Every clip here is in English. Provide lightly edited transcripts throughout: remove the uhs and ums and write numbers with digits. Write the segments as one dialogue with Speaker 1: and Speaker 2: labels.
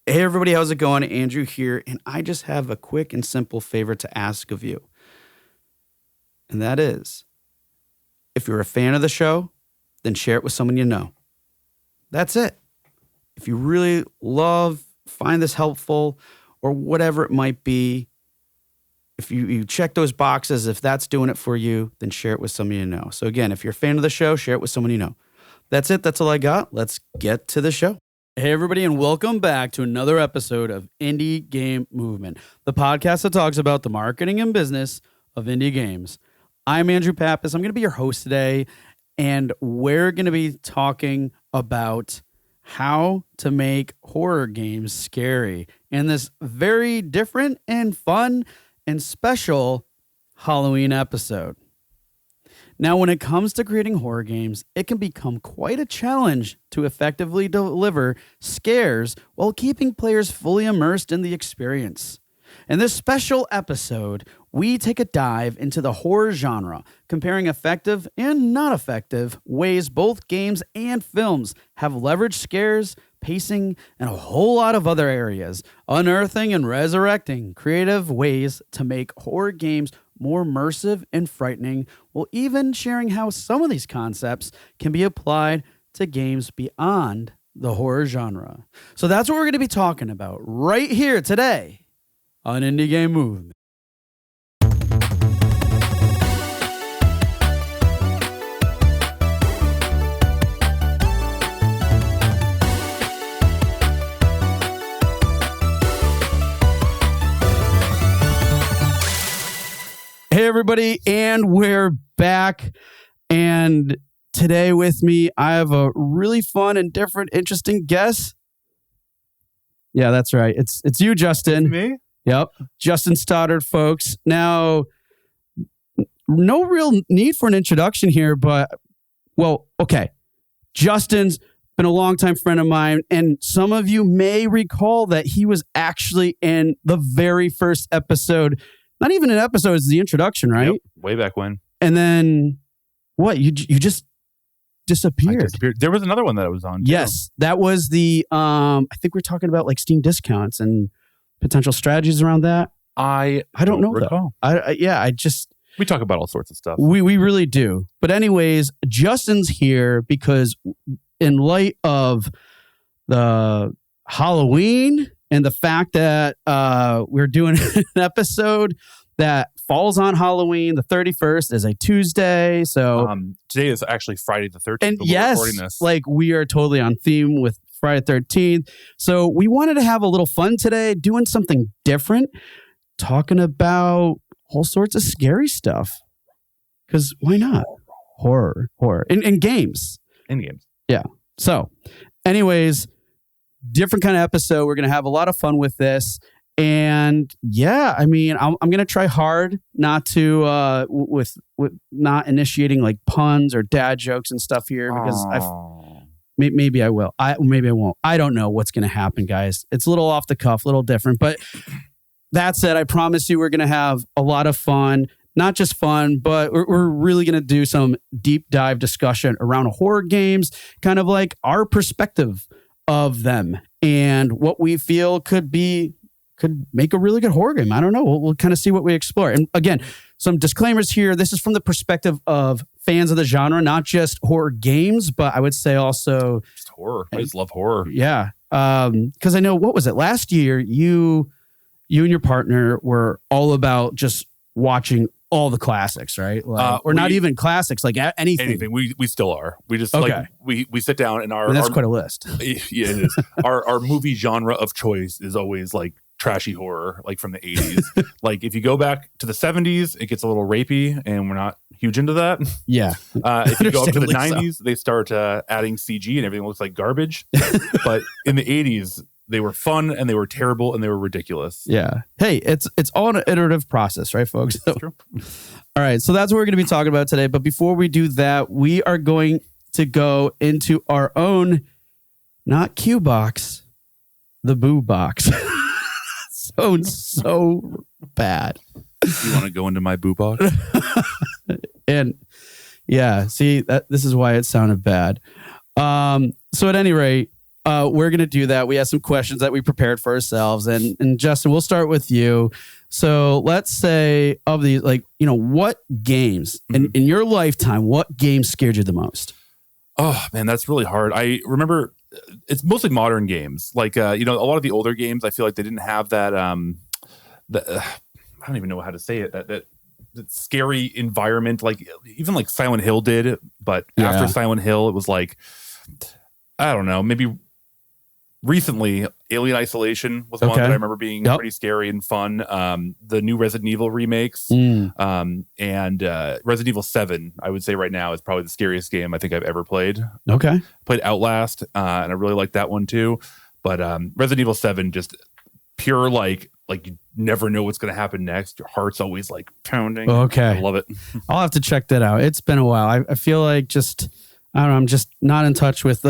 Speaker 1: Hey everybody, how's it going? Andrew here, and I just have a quick and simple favor to ask of you. And that is, if you're a fan of the show, then share it with someone you know. That's it. If you really find this helpful, or whatever it might be, if you check those boxes, if that's doing it for you, then share it with someone you know. So again, if you're a fan of the show, share it with someone you know. That's it. That's all I got. Let's get to the show. Hey, everybody, and welcome back to another episode of Indie Game Movement, the podcast that talks about the marketing and business of indie games. I'm Andrew Pappas. I'm going to be your host today, and we're going to be talking about how to make horror games scary in this very different and fun and special Halloween episode. Now, when it comes to creating horror games, it can become quite a challenge to effectively deliver scares while keeping players fully immersed in the experience. In this special episode, we take a dive into the horror genre, comparing effective and not effective ways both games and films have leveraged scares, pacing, and a whole lot of other areas, unearthing and resurrecting creative ways to make horror games more immersive and frightening, while even sharing how some of these concepts can be applied to games beyond the horror genre. So that's what we're going to be talking about right here today on Indie Game Movement. Hey, everybody, and we're back. And today with me, I have a really fun and different, interesting guest. Yeah, that's right. It's you, Justin.
Speaker 2: Me?
Speaker 1: Yep. Justin Stoddard, folks. Now, no real need for an introduction here, but, well, okay. Justin's been a longtime friend of mine, and some of you may recall that he was actually in the very first episode. Not even an episode, it's the introduction, right?
Speaker 2: Yep, way back when.
Speaker 1: And then, what? You just disappeared.
Speaker 2: There was another one that I was on, too.
Speaker 1: Yes, that was the, I think we're talking about like Steam discounts and potential strategies around that.
Speaker 2: I
Speaker 1: don't know
Speaker 2: recall.
Speaker 1: We
Speaker 2: talk about all sorts of stuff.
Speaker 1: We really do. But anyways, Justin's here because in light of the Halloween and the fact that we're doing an episode that falls on Halloween, the 31st is a Tuesday. So
Speaker 2: today is actually Friday the 13th.
Speaker 1: And yes, like we are totally on theme with Friday the 13th. So we wanted to have a little fun today, doing something different, talking about all sorts of scary stuff. Because why not? Horror. In games.
Speaker 2: In games.
Speaker 1: Yeah. So anyways, different kind of episode. We're going to have a lot of fun with this. And yeah, I mean, I'm going to try hard not to, with not initiating like puns or dad jokes and stuff here because maybe I will. Maybe I won't. I don't know what's going to happen, guys. It's a little off the cuff, a little different. But that said, I promise you we're going to have a lot of fun. Not just fun, but we're really going to do some deep dive discussion around horror games, kind of like our perspective of them and what we feel could make a really good horror game. I don't know. We'll kind of see what we explore. And again, some disclaimers here. This is from the perspective of fans of the genre, not just horror games, but I would say also
Speaker 2: just horror. I just love horror.
Speaker 1: Yeah. Because I know, what was it? Last year, you and your partner were all about just watching all the classics, right? Like, or not even classics, like anything.
Speaker 2: Anything. We still are. We just like we sit down and
Speaker 1: that's quite a list.
Speaker 2: Yeah, it is. Our movie genre of choice is always like trashy horror, like from the 80s. Like if you go back to the 70s, it gets a little rapey, and we're not huge into that.
Speaker 1: Yeah.
Speaker 2: If you go up to the 90s, they start adding CG and everything looks like garbage. But in the 80s, they were fun and they were terrible and they were ridiculous.
Speaker 1: Yeah. Hey, it's all an iterative process, right, folks?
Speaker 2: That's true.
Speaker 1: All right. So that's what we're going to be talking about today. But before we do that, we are going to go into our own, not Q box, the boo box. So bad.
Speaker 2: You want to go into my boo box?
Speaker 1: And yeah, see, this is why it sounded bad. So at any rate, we're going to do that. We have some questions that we prepared for ourselves. And Justin, we'll start with you. So let's say of these, like, what games in your lifetime, what games scared you the most?
Speaker 2: Oh, man, that's really hard. I remember it's mostly modern games. Like, a lot of the older games, I feel like they didn't have that, I don't even know how to say it, that scary environment. Like, even like Silent Hill did. But after Silent Hill, it was like, I don't know, maybe recently Alien Isolation was one that I remember being pretty scary and fun. The new Resident Evil remakes and Resident Evil 7, I would say right now is probably the scariest game I think I've ever played.
Speaker 1: Okay.
Speaker 2: Played Outlast and I really like that one too. But Resident Evil 7, just pure like you never know what's going to happen next. Your heart's always like pounding.
Speaker 1: Okay.
Speaker 2: I love it.
Speaker 1: I'll have to check that out. It's been a while. I feel like I don't know, I'm just not in touch with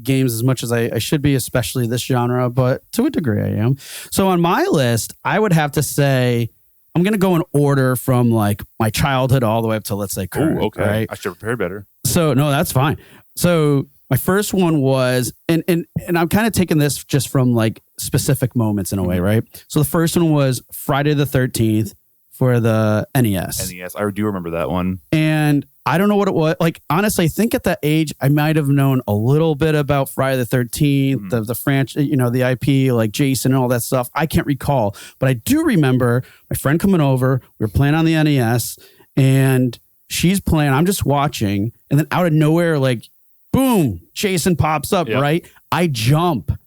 Speaker 1: games as much as I should be, especially this genre, but to a degree I am. So on my list, I would have to say, I'm going to go in order from like my childhood all the way up to, let's say, current.
Speaker 2: Oh, okay.
Speaker 1: Right?
Speaker 2: I should have prepared better.
Speaker 1: So no, that's fine. So my first one was, and I'm kind of taking this just from like specific moments in a way, right? So the first one was Friday the 13th for the NES.
Speaker 2: NES, I do remember that one.
Speaker 1: And I don't know what it was. Like, honestly, I think at that age, I might have known a little bit about Friday the 13th, the franchise, the IP, like Jason and all that stuff. I can't recall. But I do remember my friend coming over. We were playing on the NES and she's playing. I'm just watching. And then out of nowhere, like, boom, Jason pops up, right? I jump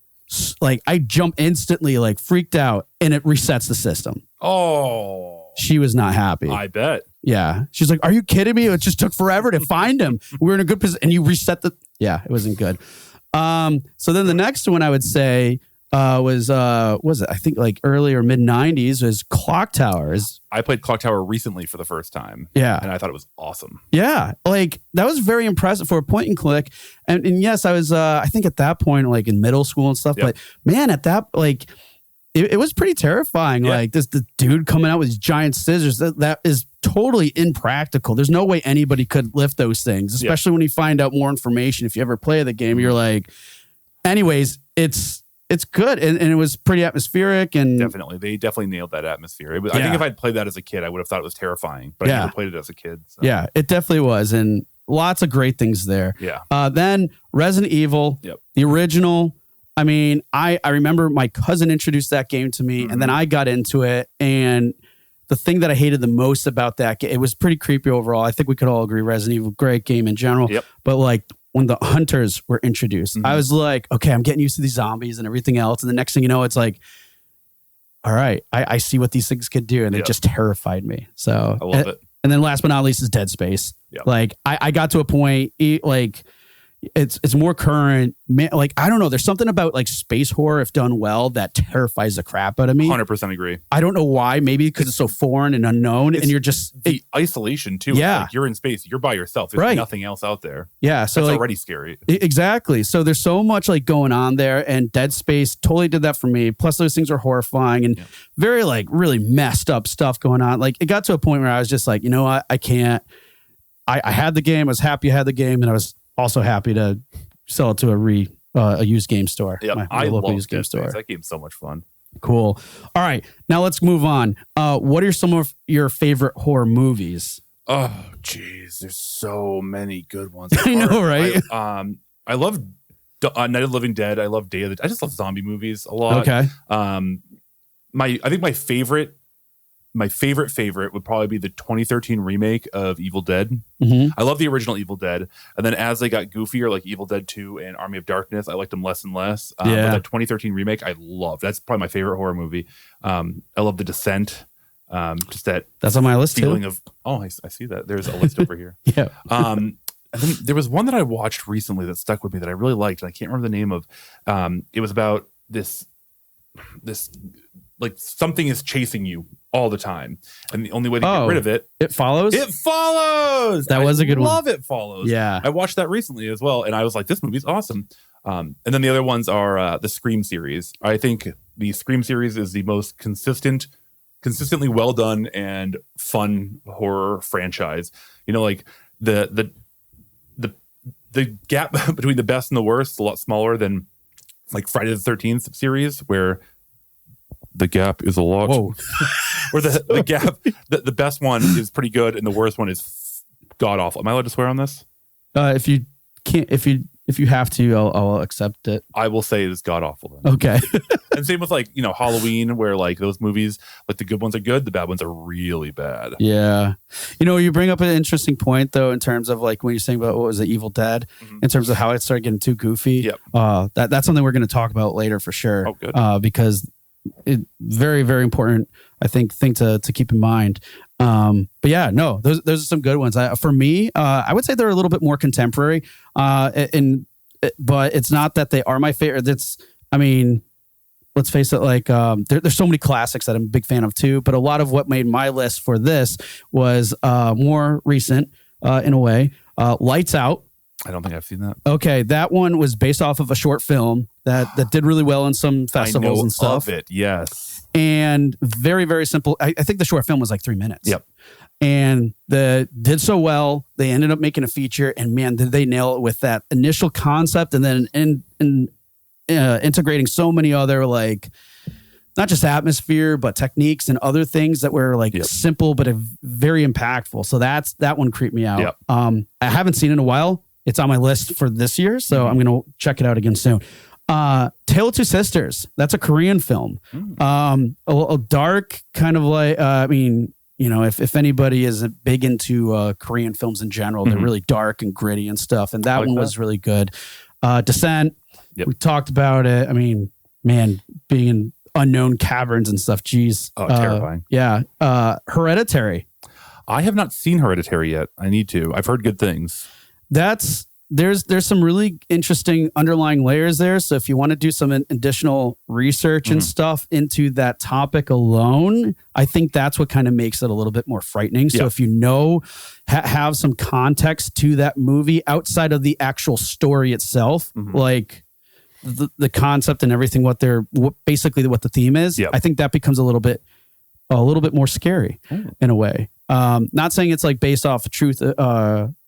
Speaker 1: instantly, like freaked out, and it resets the system.
Speaker 2: Oh.
Speaker 1: She was not happy.
Speaker 2: I bet.
Speaker 1: Yeah. She's like, are you kidding me? It just took forever to find him. We were in a good position and you reset it wasn't good. So then the next one I would say was it? I think like early or mid 90s was Clock Towers.
Speaker 2: I played Clock Tower recently for the first time.
Speaker 1: Yeah.
Speaker 2: And I thought it was awesome.
Speaker 1: Yeah. Like that was very impressive for a point and click. And yes, I was, I think at that point, like in middle school and stuff, but man, at that, like, it was pretty terrifying. Yeah. Like the dude coming out with these giant scissors. That is totally impractical. There's no way anybody could lift those things, especially when you find out more information. If you ever play the game, you're like, anyways, it's good. And it was pretty atmospheric. And
Speaker 2: definitely. They definitely nailed that atmosphere. I think if I'd played that as a kid, I would have thought it was terrifying, but I never played it as a kid. So.
Speaker 1: Yeah, it definitely was. And lots of great things there.
Speaker 2: Yeah.
Speaker 1: Then Resident Evil, the original. I mean, I remember my cousin introduced that game to me and then I got into it. And the thing that I hated the most about that game, it was pretty creepy overall. I think we could all agree Resident Evil, great game in general. Yep. But like when the hunters were introduced, I was like, okay, I'm getting used to these zombies and everything else. And the next thing you know, it's like, all right, I see what these things could do. And it just terrified me. So
Speaker 2: I love it.
Speaker 1: And then last but not least is Dead Space. Yep. Like I got to a point, like, it's more current. Like, I don't know. There's something about like space horror, if done well, that terrifies the crap out of me.
Speaker 2: 100% agree.
Speaker 1: I don't know why. Maybe because it's so foreign and unknown, and you're just
Speaker 2: the isolation too. Yeah, like you're in space. You're by yourself. There's nothing else out there.
Speaker 1: Yeah, so
Speaker 2: that's
Speaker 1: like,
Speaker 2: already scary.
Speaker 1: Exactly. So there's so much like going on there, and Dead Space totally did that for me. Plus, those things are horrifying and very like really messed up stuff going on. Like it got to a point where I was just like, you know what, I can't. I had the game. I was happy I had the game, and I was also happy to sell it to a used game store.
Speaker 2: Yeah, I love used game store. That game's so much fun.
Speaker 1: Cool. All right, now let's move on. What are some of your favorite horror movies?
Speaker 2: Oh, geez, there's so many good ones.
Speaker 1: I know, right?
Speaker 2: I love Night of the Living Dead. I love Day of the. I just love zombie movies a lot.
Speaker 1: Okay.
Speaker 2: I think my favorite would probably be the 2013 remake of Evil Dead. I love the original Evil Dead. And then as they got goofier, like Evil Dead 2 and Army of Darkness, I liked them less and less. But that 2013 remake, I love. That's probably my favorite horror movie. I love The Descent. Just
Speaker 1: that's on my list
Speaker 2: feeling
Speaker 1: too.
Speaker 2: Of, I see that. There's a list over here.
Speaker 1: Yeah.
Speaker 2: And then there was one that I watched recently that stuck with me that I really liked. And I can't remember the name of. It was about this like something is chasing you all the time, and the only way to get rid of it.
Speaker 1: It follows.
Speaker 2: It follows.
Speaker 1: That was a good one.
Speaker 2: Love It Follows.
Speaker 1: Yeah,
Speaker 2: I watched that recently as well, and I was like, this movie's awesome. And then the other ones are the Scream series. I think the Scream series is the most consistently well done and fun horror franchise. You know, like the gap between the best and the worst is a lot smaller than like Friday the 13th series where the gap is a lot.
Speaker 1: Whoa.
Speaker 2: Or the gap, the best one is pretty good and the worst one is god awful. Am I allowed to swear on this?
Speaker 1: If you can't, if you have to, I'll accept it.
Speaker 2: I will say it is god awful then.
Speaker 1: Okay.
Speaker 2: And same with like, Halloween, where like those movies, like the good ones are good, the bad ones are really bad.
Speaker 1: Yeah. You bring up an interesting point though, in terms of like when you're saying about what was the Evil Dead, in terms of how it started getting too goofy.
Speaker 2: Yep.
Speaker 1: That's something we're going to talk about later for sure.
Speaker 2: Oh, good.
Speaker 1: Because it very, very important, I think, thing to keep in mind. But yeah, no, those are some good ones. For me, I would say they're a little bit more contemporary. But it's not that they are my favorite. Let's face it, like there's so many classics that I'm a big fan of too. But a lot of what made my list for this was more recent in a way. Lights Out.
Speaker 2: I don't think I've seen that.
Speaker 1: Okay, that one was based off of a short film that did really well in some festivals and stuff.
Speaker 2: Of it, yes.
Speaker 1: And very, very simple. I think the short film was like 3 minutes.
Speaker 2: Yep.
Speaker 1: And did so well. They ended up making a feature, and man, did they nail it with that initial concept, and then integrating so many other, like, not just atmosphere, but techniques and other things that were like simple but very impactful. So that one creeped me out.
Speaker 2: Yep.
Speaker 1: I haven't seen it in a while. It's on my list for this year, so I'm gonna check it out again soon. Tale of Two Sisters. That's a Korean film. A dark kind of like. If anybody is big into Korean films in general, they're really dark and gritty and stuff. And that one was really good. Descent.
Speaker 2: Yep.
Speaker 1: We talked about it. I mean, man, being in unknown caverns and stuff. Geez.
Speaker 2: Oh, terrifying.
Speaker 1: Yeah. Hereditary.
Speaker 2: I have not seen Hereditary yet. I need to. I've heard good things.
Speaker 1: There's some really interesting underlying layers there. So if you want to do some additional research and stuff into that topic alone, I think that's what kind of makes it a little bit more frightening. So if you have some context to that movie outside of the actual story itself, like the concept and everything, basically what the theme is, I think that becomes a little bit more scary in a way. Not saying it's like based off of truth,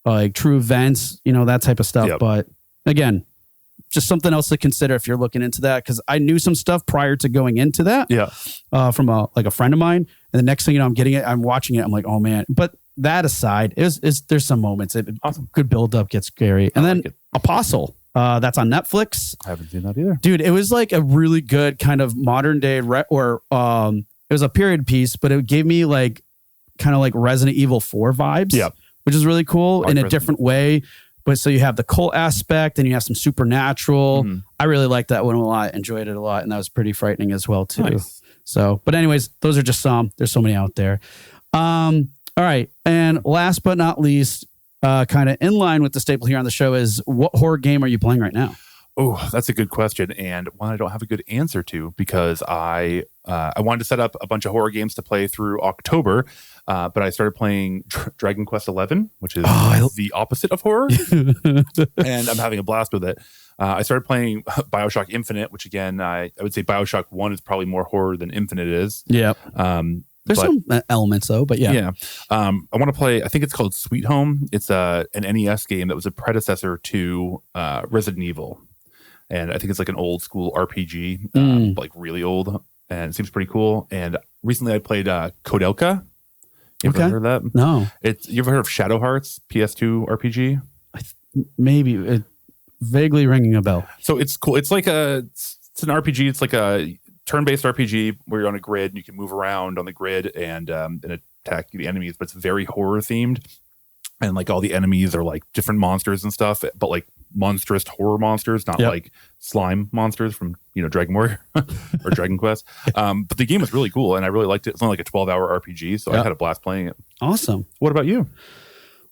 Speaker 1: like true events, that type of stuff.
Speaker 2: Yep.
Speaker 1: But again, just something else to consider if you're looking into that. Cause I knew some stuff prior to going into that, from a friend of mine. And the next thing I'm watching it. I'm like, oh man. But that aside, there's some moments.
Speaker 2: Awesome.
Speaker 1: Good build up, gets scary. And then Apostle, that's on Netflix.
Speaker 2: I haven't seen that either.
Speaker 1: Dude, it was like a really good kind of modern day, it was a period piece, but it gave me like kind of like Resident Evil 4 vibes, which is really cool in a different way. But so you have the cult aspect and you have some supernatural. I really liked that one a lot, enjoyed it a lot. And that was pretty frightening as well too.
Speaker 2: Nice.
Speaker 1: So, but anyways, those are just there's so many out there. All right. And last but not least, kind of in line with the staple here on the show is, what horror game are you playing right now?
Speaker 2: Oh, that's a good question, and one I don't have a good answer to, because I wanted to set up a bunch of horror games to play through October, but I started playing Dragon Quest XI, which is the opposite of horror, and I'm having a blast with it. I started playing BioShock Infinite, which again, I would say BioShock 1 is probably more horror than Infinite is.
Speaker 1: Yeah. There's some elements though, but yeah.
Speaker 2: I want to play, I think it's called Sweet Home. It's an NES game that was a predecessor to Resident Evil. And I think it's like an old school RPG, like really old, and it seems pretty cool. And recently I played Kodelka. You ever heard of that?
Speaker 1: No.
Speaker 2: You ever heard of Shadow Hearts, PS2 RPG?
Speaker 1: Maybe. Vaguely ringing a bell.
Speaker 2: So it's cool. It's like it's an RPG. It's like a turn-based RPG where you're on a grid and you can move around on the grid and attack the enemies, but it's very horror themed. And like all the enemies are like different monsters and stuff, but like monstrous horror monsters, not like slime monsters from Dragon Warrior or Dragon Quest. But the game was really cool and I really liked it. It's only like a 12-hour RPG, so I had a blast playing it.
Speaker 1: Awesome.
Speaker 2: What about you?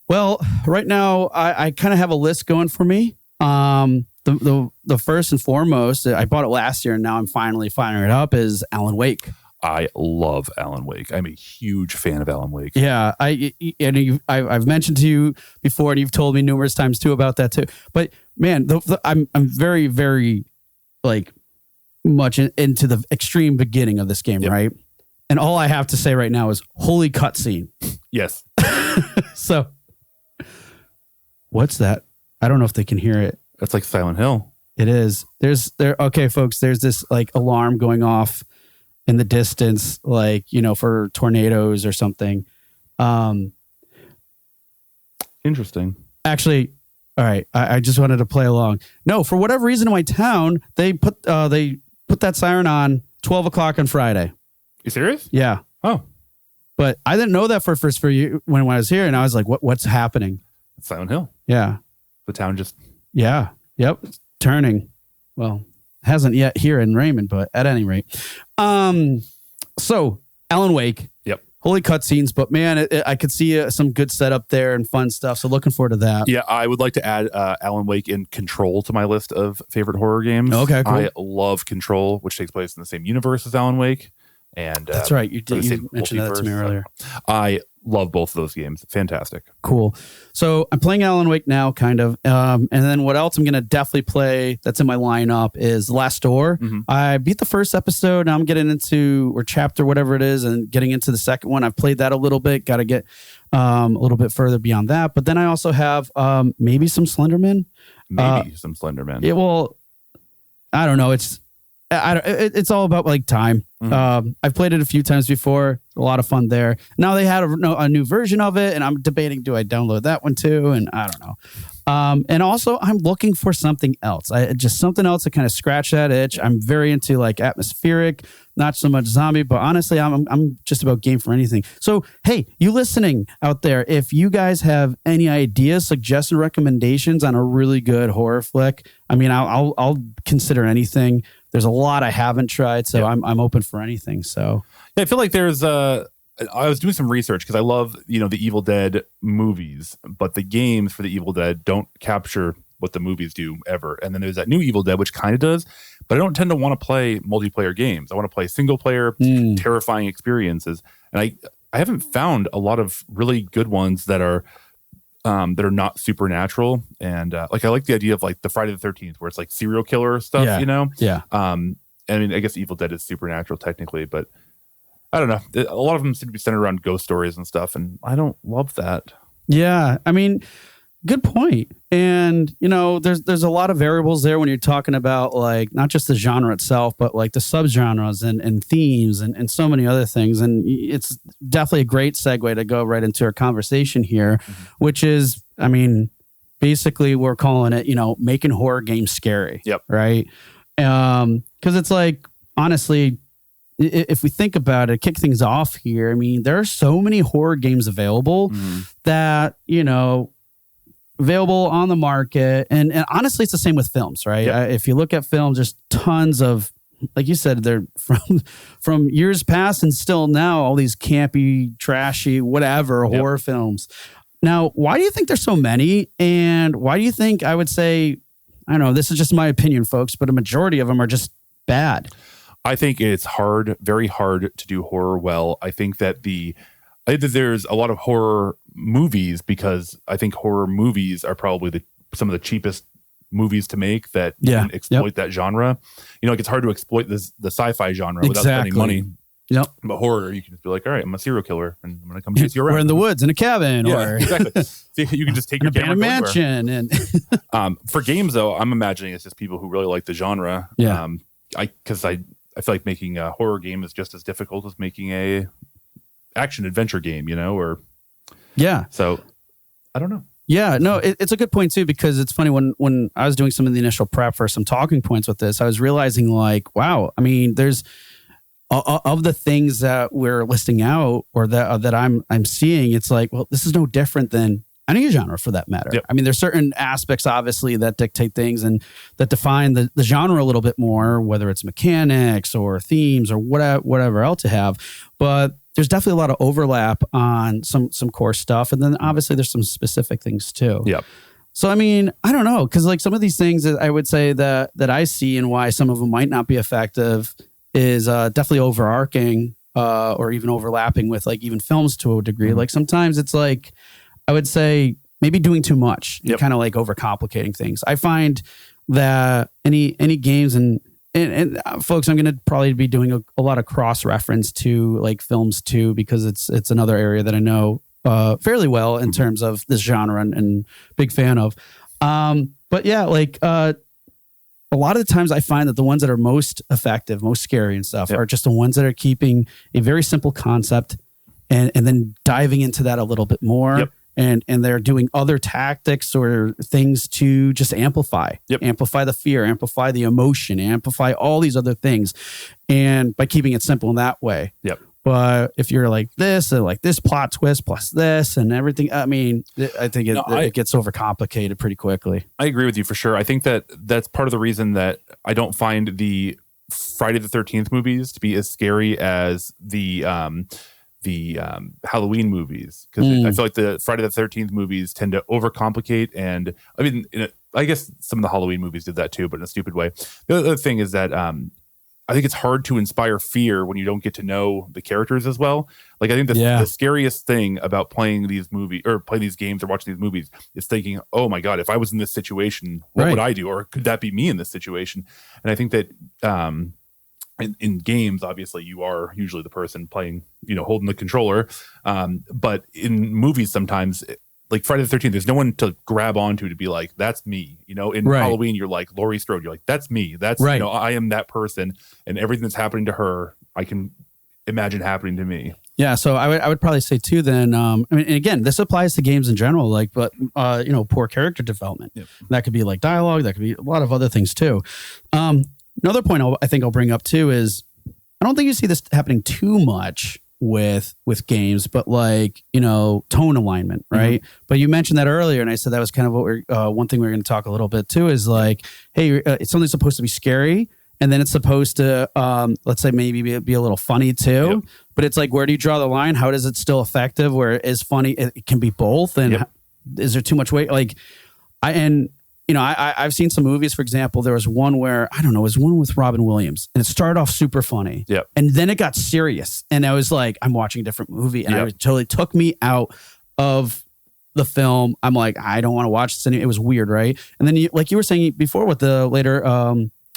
Speaker 1: Well, right now I kind of have a list going for me. The first and foremost, I bought it last year and now I'm finally firing it up, is Alan Wake.
Speaker 2: I love Alan Wake. I'm a huge fan of Alan Wake.
Speaker 1: Yeah, I've mentioned to you before, and you've told me numerous times too about that too. But man, I'm very, very like much into the extreme beginning of this game, right? And all I have to say right now is holy cutscene.
Speaker 2: Yes.
Speaker 1: So, what's that? I don't know if they can hear it.
Speaker 2: That's like Silent Hill.
Speaker 1: It is. Okay, folks, there's this like alarm going off in the distance, like, you know, for tornadoes or something.
Speaker 2: Interesting.
Speaker 1: Actually, all right, I just wanted to play along. No, for whatever reason in my town, they put that siren on 12 o'clock on Friday.
Speaker 2: You serious?
Speaker 1: Yeah.
Speaker 2: Oh.
Speaker 1: But I didn't know that for you when I was here, and I was like, what's happening?
Speaker 2: Silent Hill.
Speaker 1: Yeah.
Speaker 2: The town just...
Speaker 1: Yeah. Yep. It's turning. Well, hasn't yet here in Raymond, but at any rate. So, Alan Wake.
Speaker 2: Yep.
Speaker 1: Holy cutscenes, but man, I could see some good setup there and fun stuff. So looking forward to that.
Speaker 2: Yeah, I would like to add Alan Wake and Control to my list of favorite horror games.
Speaker 1: Okay, cool.
Speaker 2: I love Control, which takes place in the same universe as Alan Wake. And
Speaker 1: that's right. You mentioned that to me earlier.
Speaker 2: I love both of those games. Fantastic.
Speaker 1: Cool. So I'm playing Alan Wake now, kind of. And then what else I'm going to definitely play that's in my lineup is The Last Door.
Speaker 2: Mm-hmm.
Speaker 1: I beat the first episode. Now I'm getting into, or chapter, whatever it is, and getting into the second one. I've played that a little bit. Got to get a little bit further beyond that. But then I also have maybe some Slenderman.
Speaker 2: Some Slenderman.
Speaker 1: Yeah, well, I don't know. It's all about like time.
Speaker 2: Mm-hmm.
Speaker 1: I've played it a few times before. A lot of fun there. Now they had a new version of it, and I'm debating, do I download that one too? And I don't know. And also, I'm looking for something else. Just something else to kind of scratch that itch. I'm very into like atmospheric, not so much zombie, but honestly, I'm just about game for anything. So, hey, you listening out there, if you guys have any ideas, suggestions, recommendations on a really good horror flick, I mean, I'll consider anything. There's a lot I haven't tried, so I'm open for anything. So
Speaker 2: yeah, I feel like there's I was doing some research because I love, the Evil Dead movies, but the games for the Evil Dead don't capture what the movies do ever. And then there's that new Evil Dead, which kind of does, but I don't tend to want to play multiplayer games. I want to play single player, terrifying experiences. And I haven't found a lot of really good ones that are not supernatural. And like I like the idea of like the Friday the 13th where it's like serial killer stuff,
Speaker 1: Yeah.
Speaker 2: I mean, I guess Evil Dead is supernatural technically, but I don't know. A lot of them seem to be centered around ghost stories and stuff, and I don't love that.
Speaker 1: Yeah, I mean, good point. And there's a lot of variables there when you're talking about like not just the genre itself, but like the subgenres and themes and so many other things. And it's definitely a great segue to go right into our conversation here, which is, I mean, basically we're calling it, making horror games scary.
Speaker 2: Yep.
Speaker 1: Right. Because it's like, honestly, if we think about it, kick things off here, I mean, there are so many horror games available that, available on the market. And honestly, it's the same with films, right?
Speaker 2: Yep.
Speaker 1: If you look at films, there's tons of, like you said, they're from years past and still now, all these campy, trashy, whatever, horror films. Now, why do you think there's so many? And why do you think, I would say, I don't know, this is just my opinion, folks, but a majority of them are just bad?
Speaker 2: I think it's hard, very hard to do horror well. I think that there's a lot of horror movies because I think horror movies are probably some of the cheapest movies to make that can exploit that genre. Like it's hard to exploit the sci-fi genre without spending money.
Speaker 1: Yep.
Speaker 2: But horror, you can just be like, all right, I'm a serial killer and I'm going to come chase you around.
Speaker 1: We're in the woods in a cabin.
Speaker 2: Yeah, exactly. So you can just take your camera
Speaker 1: mansion.
Speaker 2: And for games, though, I'm imagining it's just people who really like the genre.
Speaker 1: Yeah.
Speaker 2: Because I feel like making a horror game is just as difficult as making a action adventure game, So I don't know.
Speaker 1: Yeah, no, it's a good point too, because it's funny when I was doing some of the initial prep for some talking points with this, I was realizing like, wow, I mean, there's of the things that we're listing out or that I'm seeing, it's like, well, this is no different than any genre for that matter.
Speaker 2: Yep.
Speaker 1: I mean, there's certain aspects obviously that dictate things and that define the genre a little bit more, whether it's mechanics or themes or whatever else to have. But there's definitely a lot of overlap on some core stuff. And then obviously there's some specific things too.
Speaker 2: Yep.
Speaker 1: So, I mean, I don't know. Cause like some of these things that I would say that I see and why some of them might not be effective is definitely overarching or even overlapping with like even films to a degree. Like sometimes it's like, I would say maybe doing too much, kind of like overcomplicating things. I find that any games and folks, I'm going to probably be doing a lot of cross reference to like films too, because it's another area that I know fairly well in terms of this genre and big fan of. But yeah, like a lot of the times I find that the ones that are most effective, most scary and stuff are just the ones that are keeping a very simple concept and then diving into that a little bit more.
Speaker 2: Yep.
Speaker 1: And they're doing other tactics or things to just amplify the fear, amplify the emotion, amplify all these other things. And by keeping it simple in that way.
Speaker 2: Yep.
Speaker 1: But if you're like this, and like this plot twist plus this and everything, I mean, I think it gets overcomplicated pretty quickly.
Speaker 2: I agree with you for sure. I think that's part of the reason that I don't find the Friday the 13th movies to be as scary as the Halloween movies, because I feel like the Friday the 13th movies tend to overcomplicate. And I mean, I guess some of the Halloween movies did that too, but in a stupid way. The other thing is that I think it's hard to inspire fear when you don't get to know the characters as well. Like, I think the scariest thing about playing these movies or playing these games or watching these movies is thinking, oh my God, if I was in this situation, what would I do? Or could that be me in this situation? And I think that in games, obviously, you are usually the person playing, holding the controller. But in movies, sometimes, like Friday the 13th, there's no one to grab onto to be like, that's me. In Halloween, you're like Laurie Strode. You're like, that's me. That's, I am that person. And everything that's happening to her, I can imagine happening to me.
Speaker 1: Yeah, so I would probably say too. Then, I mean, and again, this applies to games in general. Like, but poor character development. Yep. That could be like dialogue. That could be a lot of other things too. Another point I think I'll bring up too is I don't think you see this happening too much with games, but like, tone alignment, right? Mm-hmm. But you mentioned that earlier, and I said that was kind of what one thing we're going to talk a little bit too is like, hey, it's something supposed to be scary, and then it's supposed to, let's say maybe be a little funny too. Yep. But it's like, where do you draw the line? How does it still effective? Where it is funny, it can be both, and is there too much weight? Like, I've seen some movies, for example, there was one where, I don't know, it was one with Robin Williams, and it started off super funny.
Speaker 2: Yep.
Speaker 1: And then it got serious. And I was like, I'm watching a different movie. And it totally took me out of the film. I'm like, I don't want to watch this anymore. It was weird, right? And then, like you were saying before with the later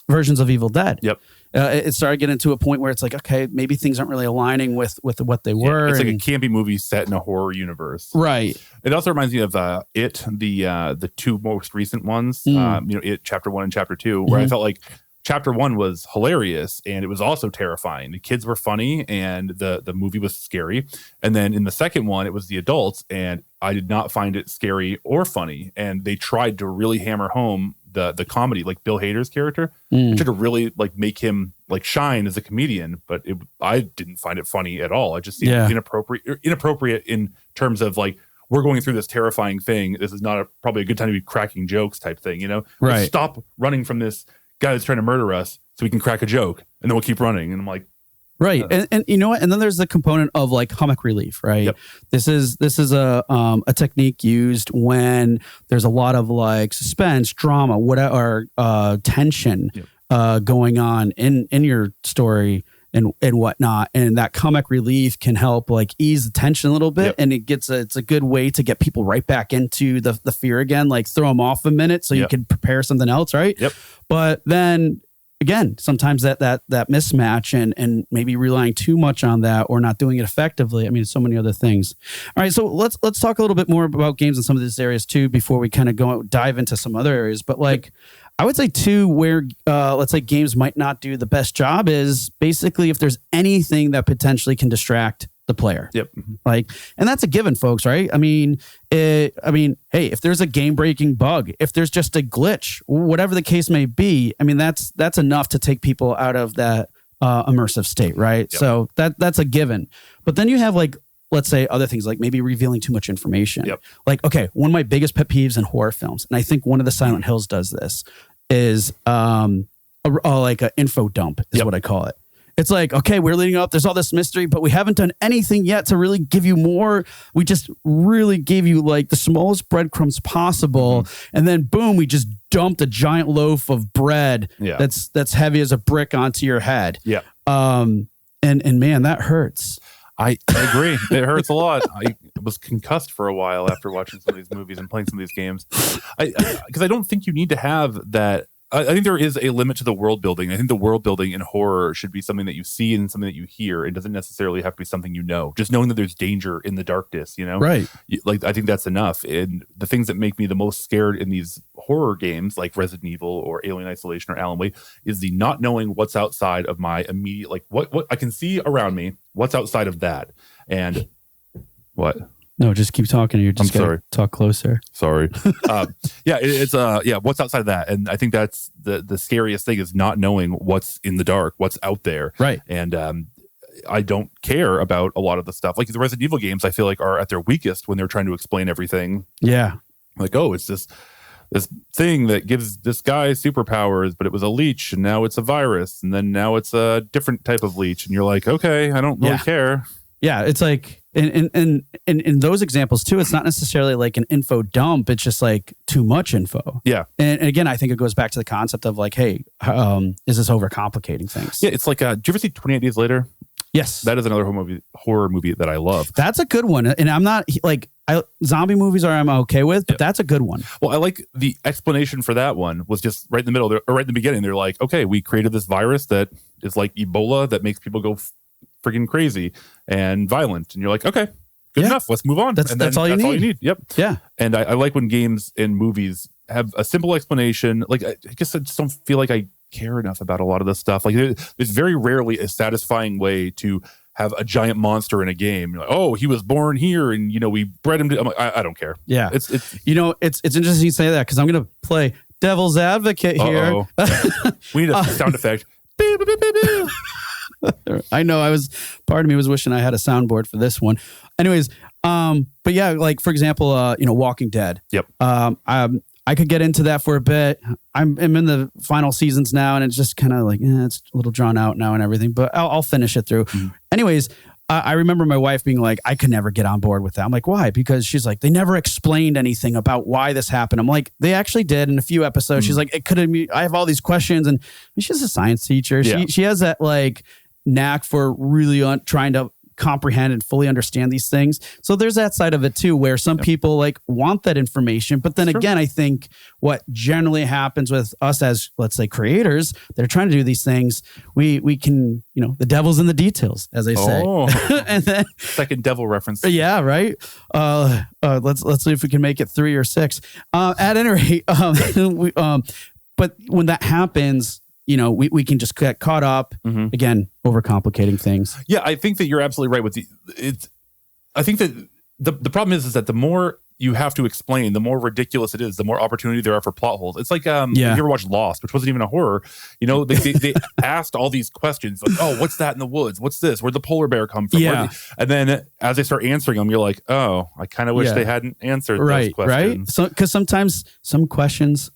Speaker 1: versions of Evil Dead.
Speaker 2: Yep.
Speaker 1: It started getting to a point where it's like, okay, maybe things aren't really aligning with what they were.
Speaker 2: It's like a campy movie set in a horror universe.
Speaker 1: Right.
Speaker 2: It also reminds me of It, the two most recent ones, It Chapter 1 and Chapter 2, where I felt like Chapter 1 was hilarious and it was also terrifying. The kids were funny and the movie was scary. And then in the second one, it was the adults, and I did not find it scary or funny. And they tried to really hammer home the comedy, like Bill Hader's character, tried to really like make him like shine as a comedian, but I didn't find it funny at all. I just seemed inappropriate in terms of like, we're going through this terrifying thing. This is not probably a good time to be cracking jokes type thing, Right. Let's stop running from this guy that's trying to murder us so we can crack a joke, and then we'll keep running. And I'm like,
Speaker 1: right. And you know what? And then there's the component of like comic relief, right? Yep. This is a technique used when there's a lot of like suspense, drama, whatever, tension going on in your story and whatnot. And that comic relief can help like ease the tension a little bit. Yep. And it's a good way to get people right back into the fear again, like throw them off a minute so you can prepare something else, right?
Speaker 2: Yep. But then again, sometimes that mismatch and maybe relying too much on that or not doing it effectively. I mean, so many other things. All right, so let's talk a little bit more about games in some of these areas too before we kind of dive into some other areas. But like, I would say too, where let's say games might not do the best job is basically if there's anything that potentially can distract the player. Yep.
Speaker 1: Like, and that's a given, folks, right? I mean, hey, if there's a game-breaking bug, if there's just a glitch, whatever the case may be, I mean, that's enough to take people out of that immersive state, right? Yep. So that's a given. But then you have like, let's say other things like maybe revealing too much information.
Speaker 2: Yep.
Speaker 1: Like, okay, one of my biggest pet peeves in horror films, and I think one of the Silent Hills does this, is like an info dump is what I call it. It's like, okay, we're leading up. There's all this mystery, but we haven't done anything yet to really give you more. We just really gave you like the smallest breadcrumbs possible. And then boom, we just dumped a giant loaf of bread that's heavy as a brick onto your head.
Speaker 2: Yeah.
Speaker 1: And man, that hurts.
Speaker 2: I agree. It hurts a lot. I was concussed for a while after watching some of these movies and playing some of these games. Because I don't think you need to have that. I think there is a limit to the world building. I think the world building in horror should be something that you see and something that you hear. It doesn't necessarily have to be something you know. Just knowing that there's danger in the darkness,
Speaker 1: Right.
Speaker 2: Like, I think that's enough. And the things that make me the most scared in these horror games like Resident Evil or Alien Isolation or Alan Wake is the not knowing what's outside of my immediate, like what I can see around me, what's outside of that. And what?
Speaker 1: No, just keep talking. You're just going to talk closer.
Speaker 2: Sorry. It's what's outside of that. And I think that's the scariest thing is not knowing what's in the dark, what's out there.
Speaker 1: Right.
Speaker 2: And I don't care about a lot of the stuff. Like the Resident Evil games, I feel like are at their weakest when they're trying to explain everything.
Speaker 1: Yeah.
Speaker 2: Like, oh, it's this thing that gives this guy superpowers, but it was a leech and now it's a virus. And then now it's a different type of leech. And you're like, okay, I don't really care.
Speaker 1: Yeah. It's like in those examples too, it's not necessarily like an info dump. It's just like too much info. Yeah. And again, I think it goes back to the concept of like, hey, is this overcomplicating things?
Speaker 2: Yeah. It's like, do you ever see 28 Days Later?
Speaker 1: Yes.
Speaker 2: That is another horror movie that I love.
Speaker 1: That's a good one. And I'm not like, zombie movies I'm okay with, but that's a good one.
Speaker 2: Well, I like the explanation for that one was just right in the middle, or right in the beginning. They're like, okay, we created this virus that is like Ebola that makes people go freaking crazy and violent. And you're like, okay, good enough. Let's move on.
Speaker 1: That's all you need.
Speaker 2: Yep.
Speaker 1: Yeah. And
Speaker 2: I like when games and movies have a simple explanation. Like, I guess I just don't feel like I care enough about a lot of this stuff. Like there's very rarely a satisfying way to have a giant monster in a game. You're like, oh, he was born here and we bred him to, I'm like, I don't care.
Speaker 1: Yeah. It's interesting you say that because I'm going to play devil's advocate here.
Speaker 2: We need a sound effect.
Speaker 1: I know part of me was wishing I had a soundboard for this one. Anyways, but yeah, like for example, Walking Dead.
Speaker 2: Yep.
Speaker 1: I could get into that for a bit. I'm in the final seasons now, and it's just kind of like it's a little drawn out now and everything. But I'll finish it through. Mm-hmm. Anyways, I remember my wife being like, "I could never get on board with that." I'm like, "Why?" Because she's like, "They never explained anything about why this happened." I'm like, "They actually did in a few episodes." Mm-hmm. She's like, "It could have. I have all these questions," and she's a science teacher. Yeah. She has that like knack for really trying to comprehend and fully understand these things. So there's that side of it too, where some people like want that information. But then again, I think what generally happens with us as, let's say, creators, they're trying to do these things. We can, the devil's in the details, as they say. And then
Speaker 2: second devil reference.
Speaker 1: Yeah, right. Let's see if we can make it 3 or 6. At any rate, but when that happens, we can just get caught up, again, overcomplicating things.
Speaker 2: Yeah, I think that you're absolutely right with I think that the problem is that the more you have to explain, the more ridiculous it is, the more opportunity there are for plot holes. It's like, if you ever watched Lost, which wasn't even a horror, they asked all these questions like, oh, what's that in the woods? What's this? Where'd the polar bear come from?
Speaker 1: Yeah.
Speaker 2: And then as they start answering them, you're like, oh, I kind of wish they hadn't answered those questions.
Speaker 1: Right? So, because sometimes some questions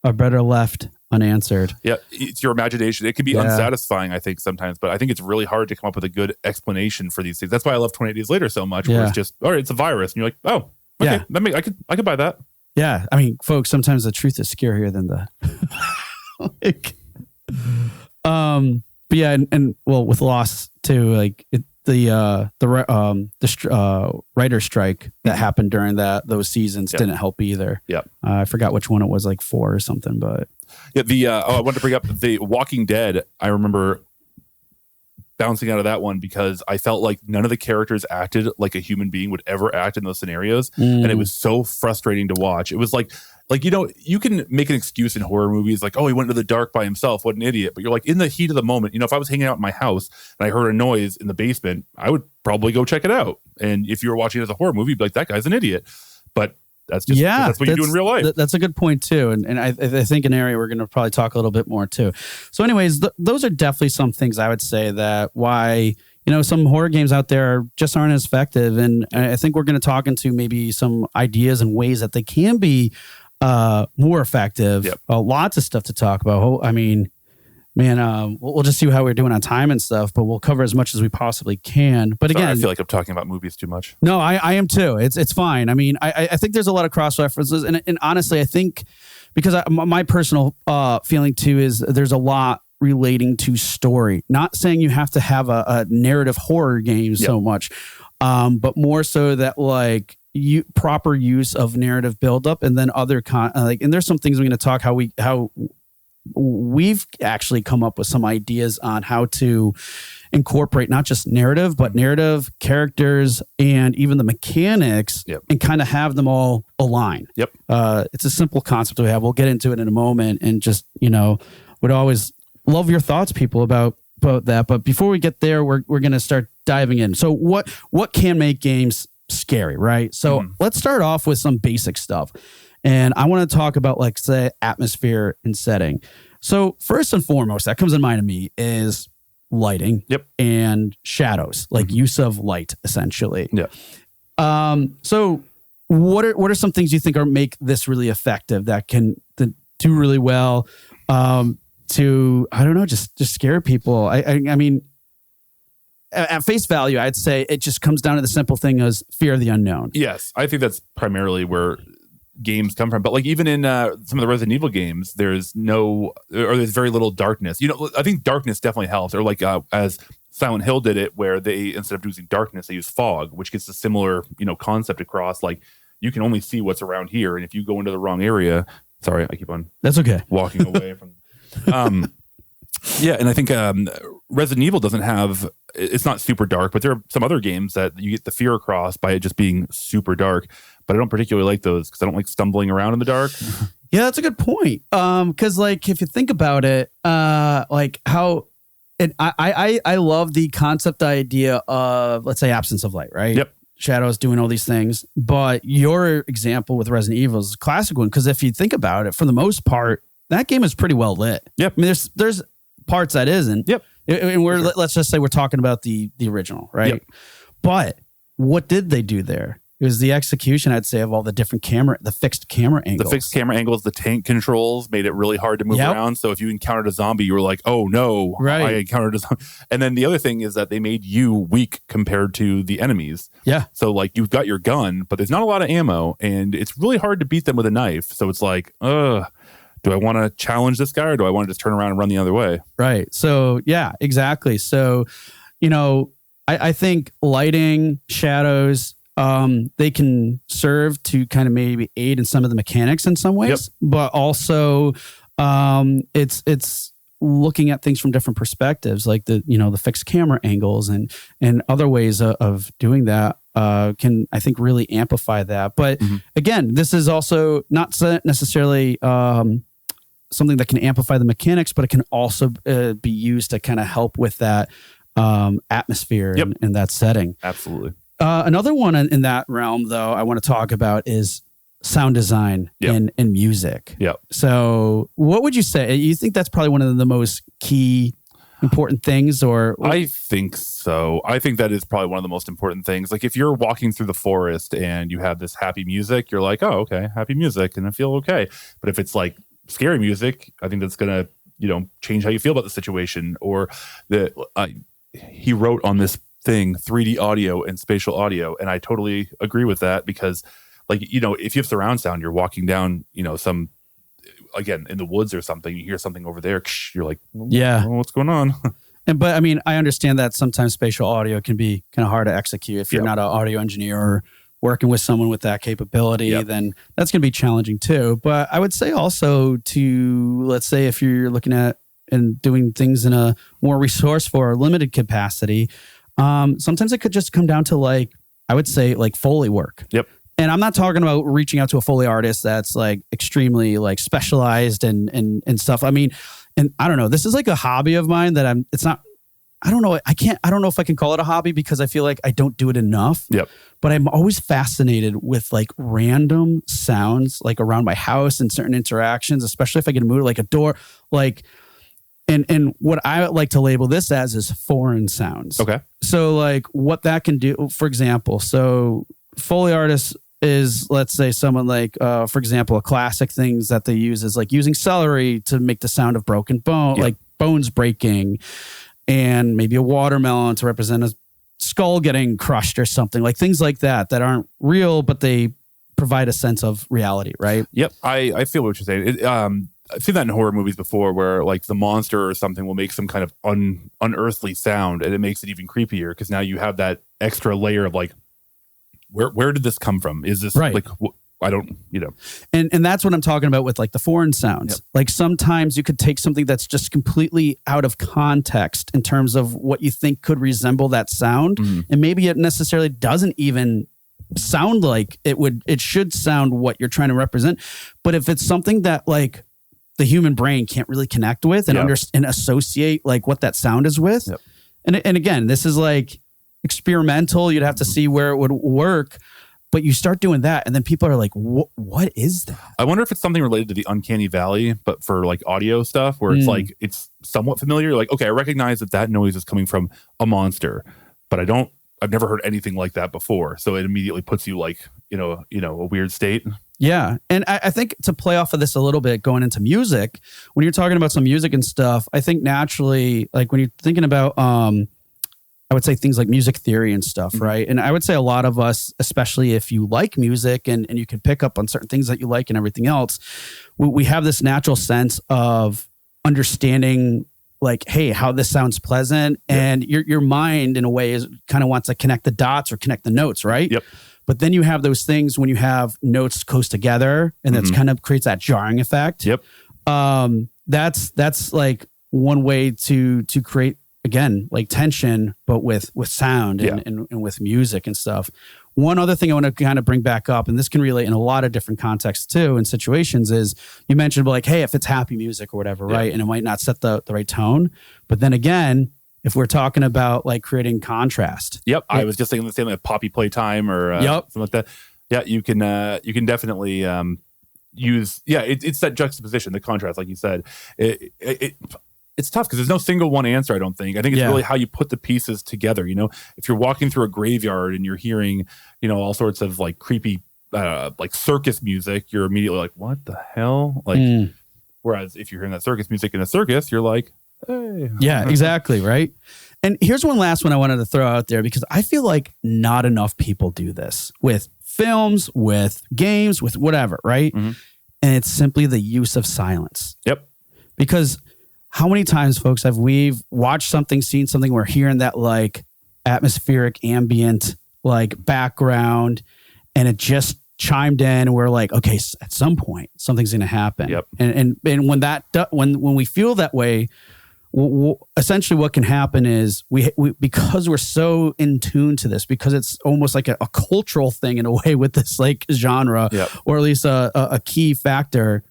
Speaker 1: are better left unanswered.
Speaker 2: Yeah, it's your imagination. It can be unsatisfying, I think, sometimes, but I think it's really hard to come up with a good explanation for these things. That's why I love 28 Days Later so much, where it's just, all right, it's a virus. And you're like, oh, okay, I could buy that.
Speaker 1: Yeah, I mean, folks, sometimes the truth is scarier than the... But yeah, and well, with Lost too, like the writer strike that happened during those seasons didn't help either.
Speaker 2: Yeah,
Speaker 1: I forgot which one it was, like 4 or something, but
Speaker 2: yeah. I wanted to bring up the Walking Dead. I remember bouncing out of that one because I felt like none of the characters acted like a human being would ever act in those scenarios, and it was so frustrating to watch. It was like you can make an excuse in horror movies like, oh, he went into the dark by himself, what an idiot. But you're like, in the heat of the moment, if I was hanging out in my house and I heard a noise in the basement, I would probably go check it out. And if you were watching it as a horror movie, you'd be like, that guy's an idiot. But that's just that's what you do in real life.
Speaker 1: That's a good point too, and I think an area we're going to probably talk a little bit more too. So, anyways, those are definitely some things I would say that why some horror games out there just aren't as effective, and I think we're going to talk into maybe some ideas and ways that they can be more effective.
Speaker 2: Yep.
Speaker 1: Lots of stuff to talk about. I mean, man, we'll just see how we're doing on time and stuff, but we'll cover as much as we possibly can. But again,
Speaker 2: I feel like I'm talking about movies too much.
Speaker 1: No, I am too. It's fine. I mean, I think there's a lot of cross references, and honestly, I think because my personal feeling too is there's a lot relating to story. Not saying you have to have a narrative horror game so much, but more so that like proper use of narrative buildup, and then other and there's some things we're going to talk how we've actually come up with some ideas on how to incorporate not just narrative, but narrative, characters, and even the mechanics, and kind of have them all align. It's a simple concept we have. We'll get into it in a moment, and just, would always love your thoughts, people, about that. But before we get there, we're going to start diving in. So what can make games scary, right? So let's start off with some basic stuff. And I want to talk about, like, say, atmosphere and setting. So first and foremost, that comes in mind to me is lighting and shadows, like use of light, essentially. So what are some things you think make this really effective that can do really well to, I don't know, just scare people? I mean, at face value, I'd say it just comes down to the simple thing as fear of the unknown.
Speaker 2: Yes, I think that's primarily where games come from. But like even in some of the Resident Evil games, there's very little darkness. I think darkness definitely helps. Or like as Silent Hill did it, where they, instead of using darkness, they use fog, which gets a similar concept across. Like you can only see what's around here, and if you go into the wrong area, sorry, I keep on.
Speaker 1: That's okay.
Speaker 2: Walking away from. And I think Resident Evil doesn't have. It's not super dark, but there are some other games that you get the fear across by it just being super dark. But I don't particularly like those because I don't like stumbling around in the dark.
Speaker 1: Yeah, that's a good point. Because like if you think about it, like how, and I love the concept idea of, let's say, absence of light, right? Shadows doing all these things. But your example with Resident Evil is a classic one, because if you think about it, for the most part, that game is pretty well lit. I mean, there's parts that isn't. And let's just say we're talking about the original, right? But what did they do there? It was the execution, I'd say, of all the different the fixed camera angles.
Speaker 2: The fixed camera angles, the tank controls made it really hard to move around. So if you encountered a zombie, you were like, oh no, I encountered a zombie. And then the other thing is that they made you weak compared to the enemies. So like you've got your gun, but there's not a lot of ammo, and it's really hard to beat them with a knife. So it's like, do I want to challenge this guy, or do I want to just turn around and run the other way? Right.
Speaker 1: So yeah, exactly. So, I think lighting, shadows, they can serve to kind of maybe aid in some of the mechanics in some ways, but also it's looking at things from different perspectives, like the fixed camera angles and other ways of doing that can, I think, really amplify that. But again, this is also not necessarily something that can amplify the mechanics, but it can also be used to kind of help with that atmosphere and that setting.
Speaker 2: Absolutely.
Speaker 1: Another one in that realm, though, I want to talk about is sound design and music. So what would you say? You think that's probably one of the most key important things? Or
Speaker 2: I think so. I think that is probably one of the most important things. Like if you're walking through the forest and you have this happy music, you're like, oh, okay, happy music, and I feel okay. But if it's like scary music, I think that's gonna change how you feel about the situation. Or he wrote on this thing 3D audio and spatial audio, and I totally agree with that, because like if you have surround sound, you're walking down some, again, in the woods or something, you hear something over there, you're like, what's going on?
Speaker 1: But I mean, I understand that sometimes spatial audio can be kind of hard to execute if you're not an audio engineer or working with someone with that capability. Then that's going to be challenging too. But I would say also to, let's say, if you're looking at and doing things in a more resourceful or limited capacity, sometimes it could just come down to, like, I would say, like, Foley work. And I'm not talking about reaching out to a Foley artist that's like extremely like specialized and stuff. I mean, and I don't know, this is like a hobby of mine that I don't know if I can call it a hobby, because I feel like I don't do it enough. But I'm always fascinated with like random sounds like around my house and certain interactions, especially if I get a mood, like a door, like, and what I like to label this as is foreign sounds. So like what that can do, for example, so Foley artists is, let's say, someone like, for example, a classic things that they use is like using celery to make the sound of broken bone, like bones breaking, and maybe a watermelon to represent a skull getting crushed or something, like things like that aren't real, but they provide a sense of reality, right?
Speaker 2: I feel what you're saying. I've seen that in horror movies before, where like the monster or something will make some kind of unearthly sound, and it makes it even creepier, because now you have that extra layer of like, where did this come from? Is this like I don't,
Speaker 1: And that's what I'm talking about with like the foreign sounds.
Speaker 2: Yep.
Speaker 1: Like sometimes you could take something that's just completely out of context in terms of what you think could resemble that sound. And maybe it necessarily doesn't even sound like it should sound what you're trying to represent. But if it's something that like the human brain can't really connect with and and associate like what that sound is with.
Speaker 2: Yep.
Speaker 1: And again, this is like experimental. You'd have to see where it would work. But you start doing that, and then people are like, what is that?
Speaker 2: I wonder if it's something related to the uncanny valley, but for like audio stuff where it's like, it's somewhat familiar. Like, okay, I recognize that noise is coming from a monster, but I've never heard anything like that before. So it immediately puts you like, a weird state.
Speaker 1: Yeah. And I think to play off of this a little bit, going into music, when you're talking about some music and stuff, I think naturally, like when you're thinking about, I would say things like music theory and stuff, right? And I would say a lot of us, especially if you like music and you can pick up on certain things that you like and everything else, we have this natural sense of understanding like, hey, how this sounds pleasant. Yep. And your mind in a way is kind of wants to connect the dots or connect the notes, right?
Speaker 2: Yep.
Speaker 1: But then you have those things when you have notes close together and that's kind of creates that jarring effect.
Speaker 2: Yep.
Speaker 1: That's like one way to create, again, like tension, but with sound and with music and stuff. One other thing I want to kind of bring back up, and this can relate in a lot of different contexts too, and situations, is you mentioned like, hey, if it's happy music or whatever, right? And it might not set the right tone. But then again, if we're talking about like creating contrast.
Speaker 2: Yep. I was just thinking the same like Poppy Playtime or something like that. Yeah, you can definitely use, it's that juxtaposition, the contrast, like you said. It's tough because there's no single one answer, I don't think. I think it's really how you put the pieces together. If you're walking through a graveyard and you're hearing, all sorts of like creepy, like circus music, you're immediately like, what the hell? Like, whereas if you're hearing that circus music in a circus, you're like, hey.
Speaker 1: Yeah, exactly. Right. And here's one last one I wanted to throw out there because I feel like not enough people do this with films, with games, with whatever. Right. And it's simply the use of silence.
Speaker 2: Yep.
Speaker 1: Because how many times, folks, have we watched something, seen something, we're hearing that like atmospheric, ambient, like background, and it just chimed in, and we're like, okay, at some point, something's going to happen.
Speaker 2: Yep.
Speaker 1: And when we feel that way, essentially what can happen is we because we're so in tune to this, because it's almost like a cultural thing in a way with this like genre, or at least a key factor.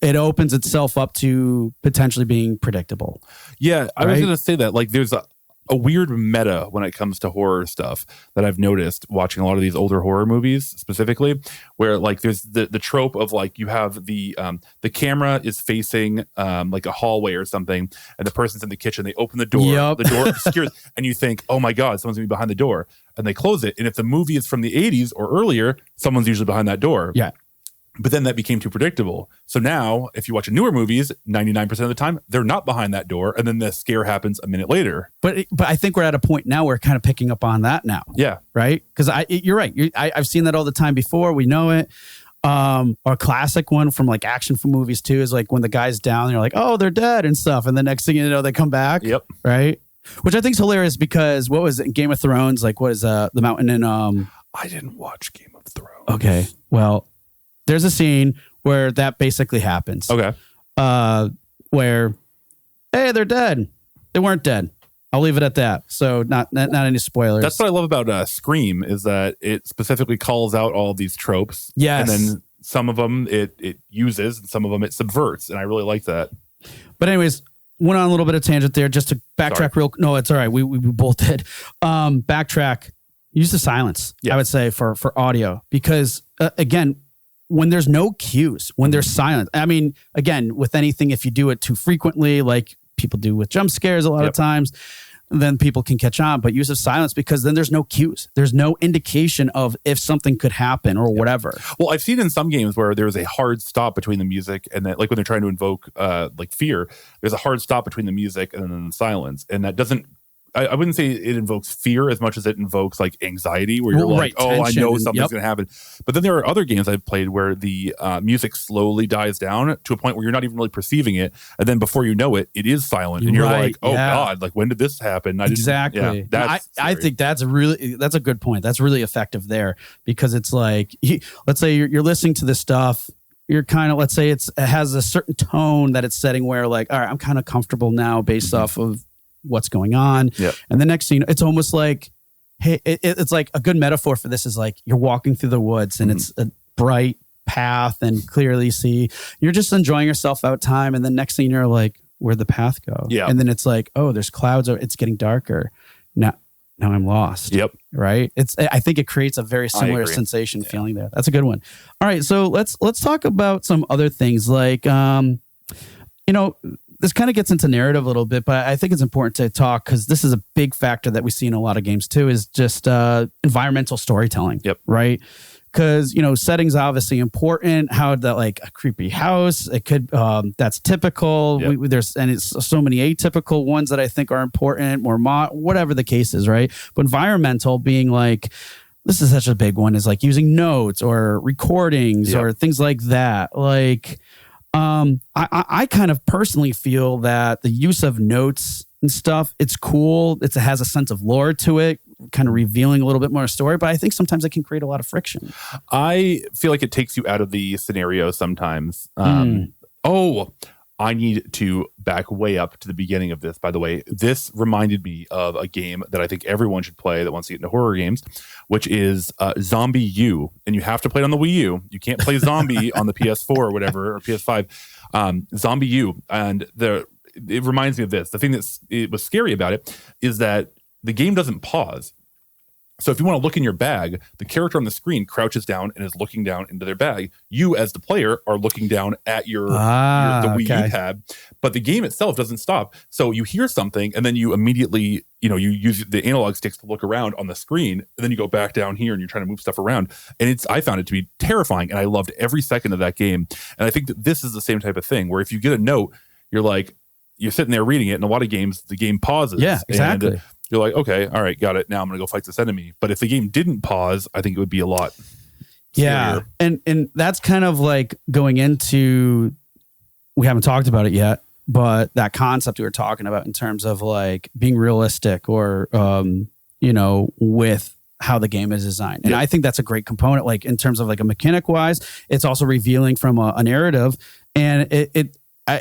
Speaker 1: It opens itself up to potentially being predictable.
Speaker 2: Yeah, I was going to say that. Like, there's a weird meta when it comes to horror stuff that I've noticed watching a lot of these older horror movies specifically, where like there's the trope of like you have the camera is facing like a hallway or something, and the person's in the kitchen. They open the door, the door obscures, and you think, oh my God, someone's going to be behind the door. And they close it. And if the movie is from the 80s or earlier, someone's usually behind that door.
Speaker 1: Yeah.
Speaker 2: But then that became too predictable. So now, if you watch newer movies, 99% of the time, they're not behind that door. And then the scare happens a minute later.
Speaker 1: But I think we're at a point now where we're kind of picking up on that now.
Speaker 2: Yeah.
Speaker 1: Right? Because you're right. I've seen that all the time before. We know it. A classic one from like action film movies too is like when the guy's down, you're like, oh, they're dead and stuff. And the next thing you know, they come back.
Speaker 2: Yep.
Speaker 1: Right? Which I think is hilarious because what was it? Game of Thrones? Like what is the mountain in...
Speaker 2: I didn't watch Game of Thrones.
Speaker 1: Okay. Well, there's a scene where that basically happens.
Speaker 2: Okay.
Speaker 1: Where, hey, they're dead. They weren't dead. I'll leave it at that. So not any spoilers.
Speaker 2: That's what I love about Scream is that it specifically calls out all of these tropes.
Speaker 1: Yes.
Speaker 2: And then some of them it uses and some of them it subverts. And I really like that.
Speaker 1: But anyways, went on a little bit of tangent there just to backtrack No, it's all right. We both did. Backtrack. Use the silence, I would say, for audio. Because, again, when there's no cues, when there's silence. I mean, again, with anything, if you do it too frequently, like people do with jump scares a lot of times, then people can catch on. But use of silence, because then there's no cues. There's no indication of if something could happen or whatever.
Speaker 2: Well, I've seen in some games where there's a hard stop between the music and then, like when they're trying to invoke like fear, there's a hard stop between the music and then the silence. And that doesn't I wouldn't say it invokes fear as much as it invokes like anxiety, where you're like, oh, I know something's going to happen. But then there are other games I've played where the music slowly dies down to a point where you're not even really perceiving it, and then before you know it, it is silent, and you're like, oh God, like when did this happen?
Speaker 3: Exactly. I think that's a good point. That's really effective there, because it's like, let's say you're listening to this stuff. You're kind of, let's say it has a certain tone that it's setting where like, all right, I'm kind of comfortable now based off of what's going on.
Speaker 2: Yep.
Speaker 3: And the next thing, it's almost like, hey, it's like a good metaphor for this is like you're walking through the woods and it's a bright path and clearly see, you're just enjoying yourself out time. And then next thing you're like, where'd the path go?
Speaker 2: Yeah.
Speaker 3: And then it's like, oh, there's clouds. It's getting darker. Now I'm lost.
Speaker 2: Yep.
Speaker 3: Right. I think it creates a very similar sensation feeling there. That's a good one. All right. So let's talk about some other things like, this kind of gets into narrative a little bit, but I think it's important to talk because this is a big factor that we see in a lot of games too, is just environmental storytelling.
Speaker 2: Yep.
Speaker 3: Right. Because, settings obviously important. How that like a creepy house, it could, that's typical.
Speaker 2: Yep.
Speaker 3: It's so many atypical ones that I think are important or whatever the case is. Right. But environmental being like, this is such a big one, is like using notes or recordings or things like that. Like, I kind of personally feel that the use of notes and stuff, it's cool. It has a sense of lore to it, kind of revealing a little bit more story, but I think sometimes it can create a lot of friction.
Speaker 2: I feel like it takes you out of the scenario sometimes. I need to back way up to the beginning of this, by the way. This reminded me of a game that I think everyone should play that wants to get into horror games, which is Zombie U. And you have to play it on the Wii U. You can't play Zombie on the PS4 or whatever, or PS5. Zombie U. And it reminds me of this. The thing it was scary about it is that the game doesn't pause. So if you want to look in your bag, the character on the screen crouches down and is looking down into their bag. You, as the player, are looking down at the Wii U tab, but the game itself doesn't stop. So you hear something, and then you immediately, you use the analog sticks to look around on the screen, and then you go back down here and you're trying to move stuff around. And I found it to be terrifying, and I loved every second of that game. And I think that this is the same type of thing, where if you get a note, you're sitting there reading it. In a lot of games, the game pauses.
Speaker 3: Yeah, exactly.
Speaker 2: And you're like, okay, all right, got it. Now I'm going to go fight this enemy. But if the game didn't pause, I think it would be a lot scarier.
Speaker 3: Yeah. And that's kind of like going into, we haven't talked about it yet, but that concept we were talking about in terms of like being realistic or, with how the game is designed. And I think that's a great component, like in terms of like a mechanic wise, it's also revealing from a narrative, and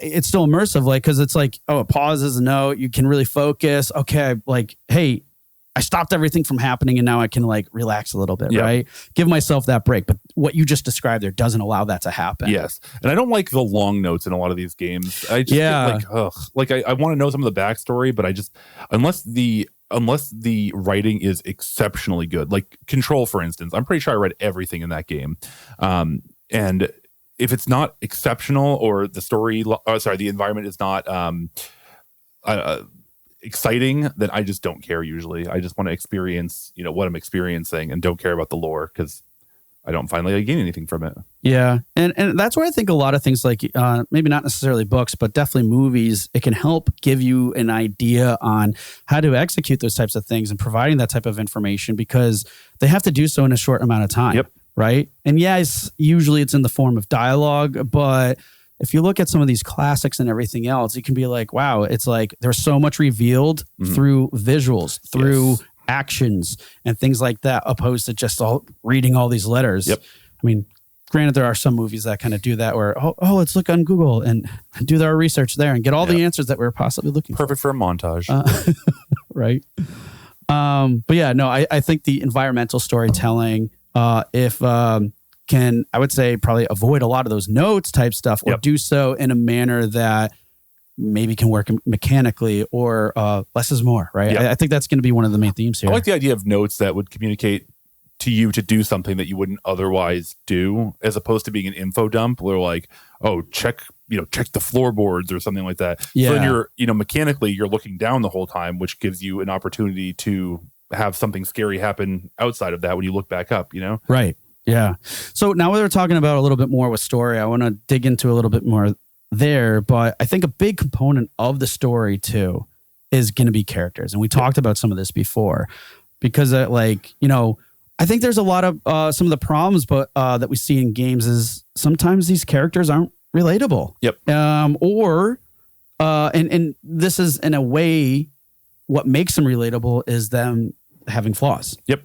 Speaker 3: it's still immersive, like, because it's like, it pauses a note, you can really focus. Okay, like, hey, I stopped everything from happening and now I can like relax a little bit, right? Give myself that break. But what you just described there doesn't allow that to happen.
Speaker 2: Yes. And I don't like the long notes in a lot of these games. I just get like, I want to know some of the backstory, but I just, unless the writing is exceptionally good, like Control, for instance, I'm pretty sure I read everything in that game. And if it's not exceptional, or the environment is not exciting, then I just don't care usually. I just want to experience, what I'm experiencing, and don't care about the lore, because I don't find like I gain anything from it.
Speaker 3: Yeah. And that's where I think a lot of things like maybe not necessarily books, but definitely movies, it can help give you an idea on how to execute those types of things and providing that type of information, because they have to do so in a short amount of time.
Speaker 2: Yep.
Speaker 3: Right. And usually it's in the form of dialogue, but if you look at some of these classics and everything else, you can be like, wow, it's like there's so much revealed through visuals, through actions and things like that, opposed to just reading all these letters.
Speaker 2: Yep.
Speaker 3: I mean, granted, there are some movies that kind of do that where, let's look on Google and do our research there and get all the answers that we're possibly looking for.
Speaker 2: Perfect for a montage.
Speaker 3: Right. But yeah, no, I think the environmental storytelling, can, I would say, probably avoid a lot of those notes type stuff, or do so in a manner that maybe can work mechanically, or less is more, right? I think that's going to be one of the main themes here.
Speaker 2: I like the idea of notes that would communicate to you to do something that you wouldn't otherwise do, as opposed to being an info dump where like, check the floorboards or something like that.
Speaker 3: Yeah.
Speaker 2: So then you're, mechanically, you're looking down the whole time, which gives you an opportunity to have something scary happen outside of that when you look back up,
Speaker 3: Right. Yeah. So now we're talking about a little bit more with story. I want to dig into a little bit more there, but I think a big component of the story too is going to be characters. And we talked about some of this before because like, you know, I think there's a lot of some of the problems but that we see in games is sometimes these characters aren't relatable.
Speaker 2: Yep.
Speaker 3: And this is in a way what makes them relatable is them having flaws.
Speaker 2: Yep.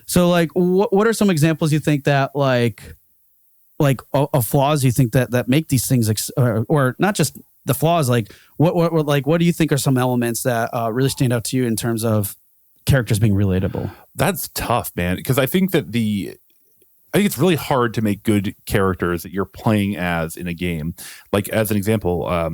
Speaker 3: So like what are some examples you think that like of flaws you think that make these things or not just the flaws, like what do you think are some elements that really stand out to you in terms of characters being relatable?
Speaker 2: That's tough, man, because I think it's really hard to make good characters that you're playing as in a game. Like as an example,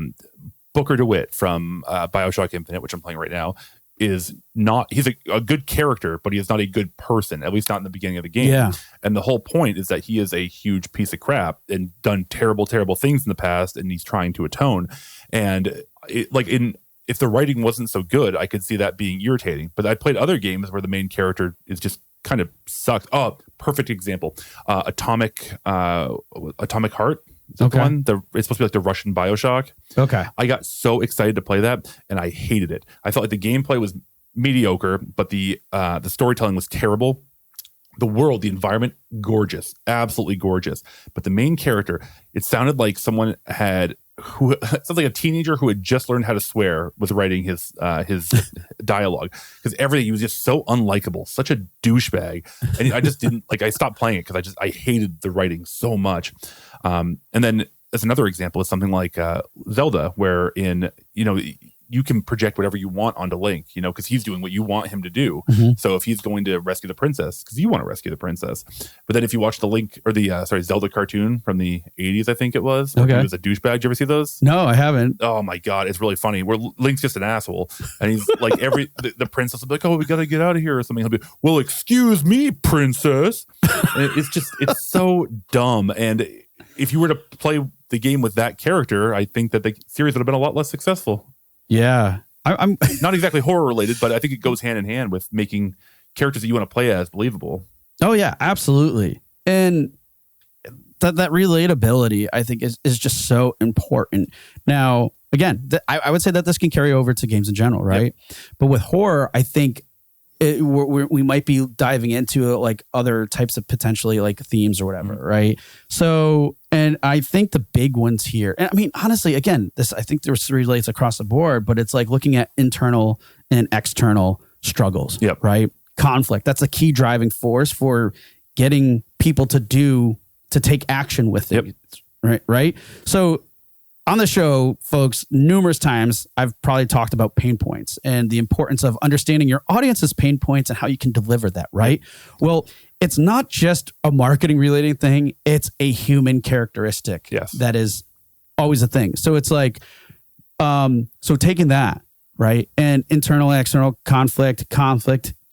Speaker 2: Booker DeWitt from BioShock Infinite, which I'm playing right now, he's a good character, but he is not a good person, at least not in the beginning of the game.
Speaker 3: Yeah.
Speaker 2: And the whole point is that he is a huge piece of crap and done terrible, terrible things in the past, and he's trying to atone. And if the writing wasn't so good, I could see that being irritating. But I played other games where the main character is just kind of sucks. Oh, perfect example. Atomic Heart. Is that the one? It's supposed to be like the Russian BioShock.
Speaker 3: Okay.
Speaker 2: I got so excited to play that, and I hated it. I felt like the gameplay was mediocre, but the storytelling was terrible. The world, the environment, gorgeous, absolutely gorgeous. But the main character, it sounded like someone sounds like a teenager who had just learned how to swear was writing his dialogue, because everything, he was just so unlikable, such a douchebag, and I just didn't like. I stopped playing it because I hated the writing so much. And then as another example is something like Zelda, where you can project whatever you want onto Link, because he's doing what you want him to do.
Speaker 3: Mm-hmm.
Speaker 2: So if he's going to rescue the princess, because you want to rescue the princess, but then if you watch the Link or the Zelda cartoon from the 80s, I think it was,
Speaker 3: okay,
Speaker 2: he was a douchebag. Did you ever see those?
Speaker 3: No, I haven't.
Speaker 2: Oh my God, it's really funny. Where Link's just an asshole, and he's like the princess will be like, "Oh, we got to get out of here" or something. He'll be, "Well, excuse me, princess." And it's so dumb. And if you were to play the game with that character, I think that the series would have been a lot less successful.
Speaker 3: Yeah. I'm
Speaker 2: not exactly horror related, but I think it goes hand in hand with making characters that you want to play as believable.
Speaker 3: Oh yeah, absolutely. And that relatability, I think, is just so important. Now, again, I would say that this can carry over to games in general, right? Yep. But with horror, I think we might be diving into like other types of potentially like themes or whatever, mm-hmm, right? So, and I think the big ones here, and I mean, honestly, again, I think this relates across the board, but it's like looking at internal and external struggles,
Speaker 2: yep,
Speaker 3: right? Conflict. That's a key driving force for getting people to take action with it, yep, right? So on the show, folks, numerous times I've probably talked about pain points and the importance of understanding your audience's pain points and how you can deliver that, right? Well, it's not just a marketing related thing. It's a human characteristic.
Speaker 2: Yes.
Speaker 3: That is always a thing. So it's like, so taking that, right? And internal and external conflict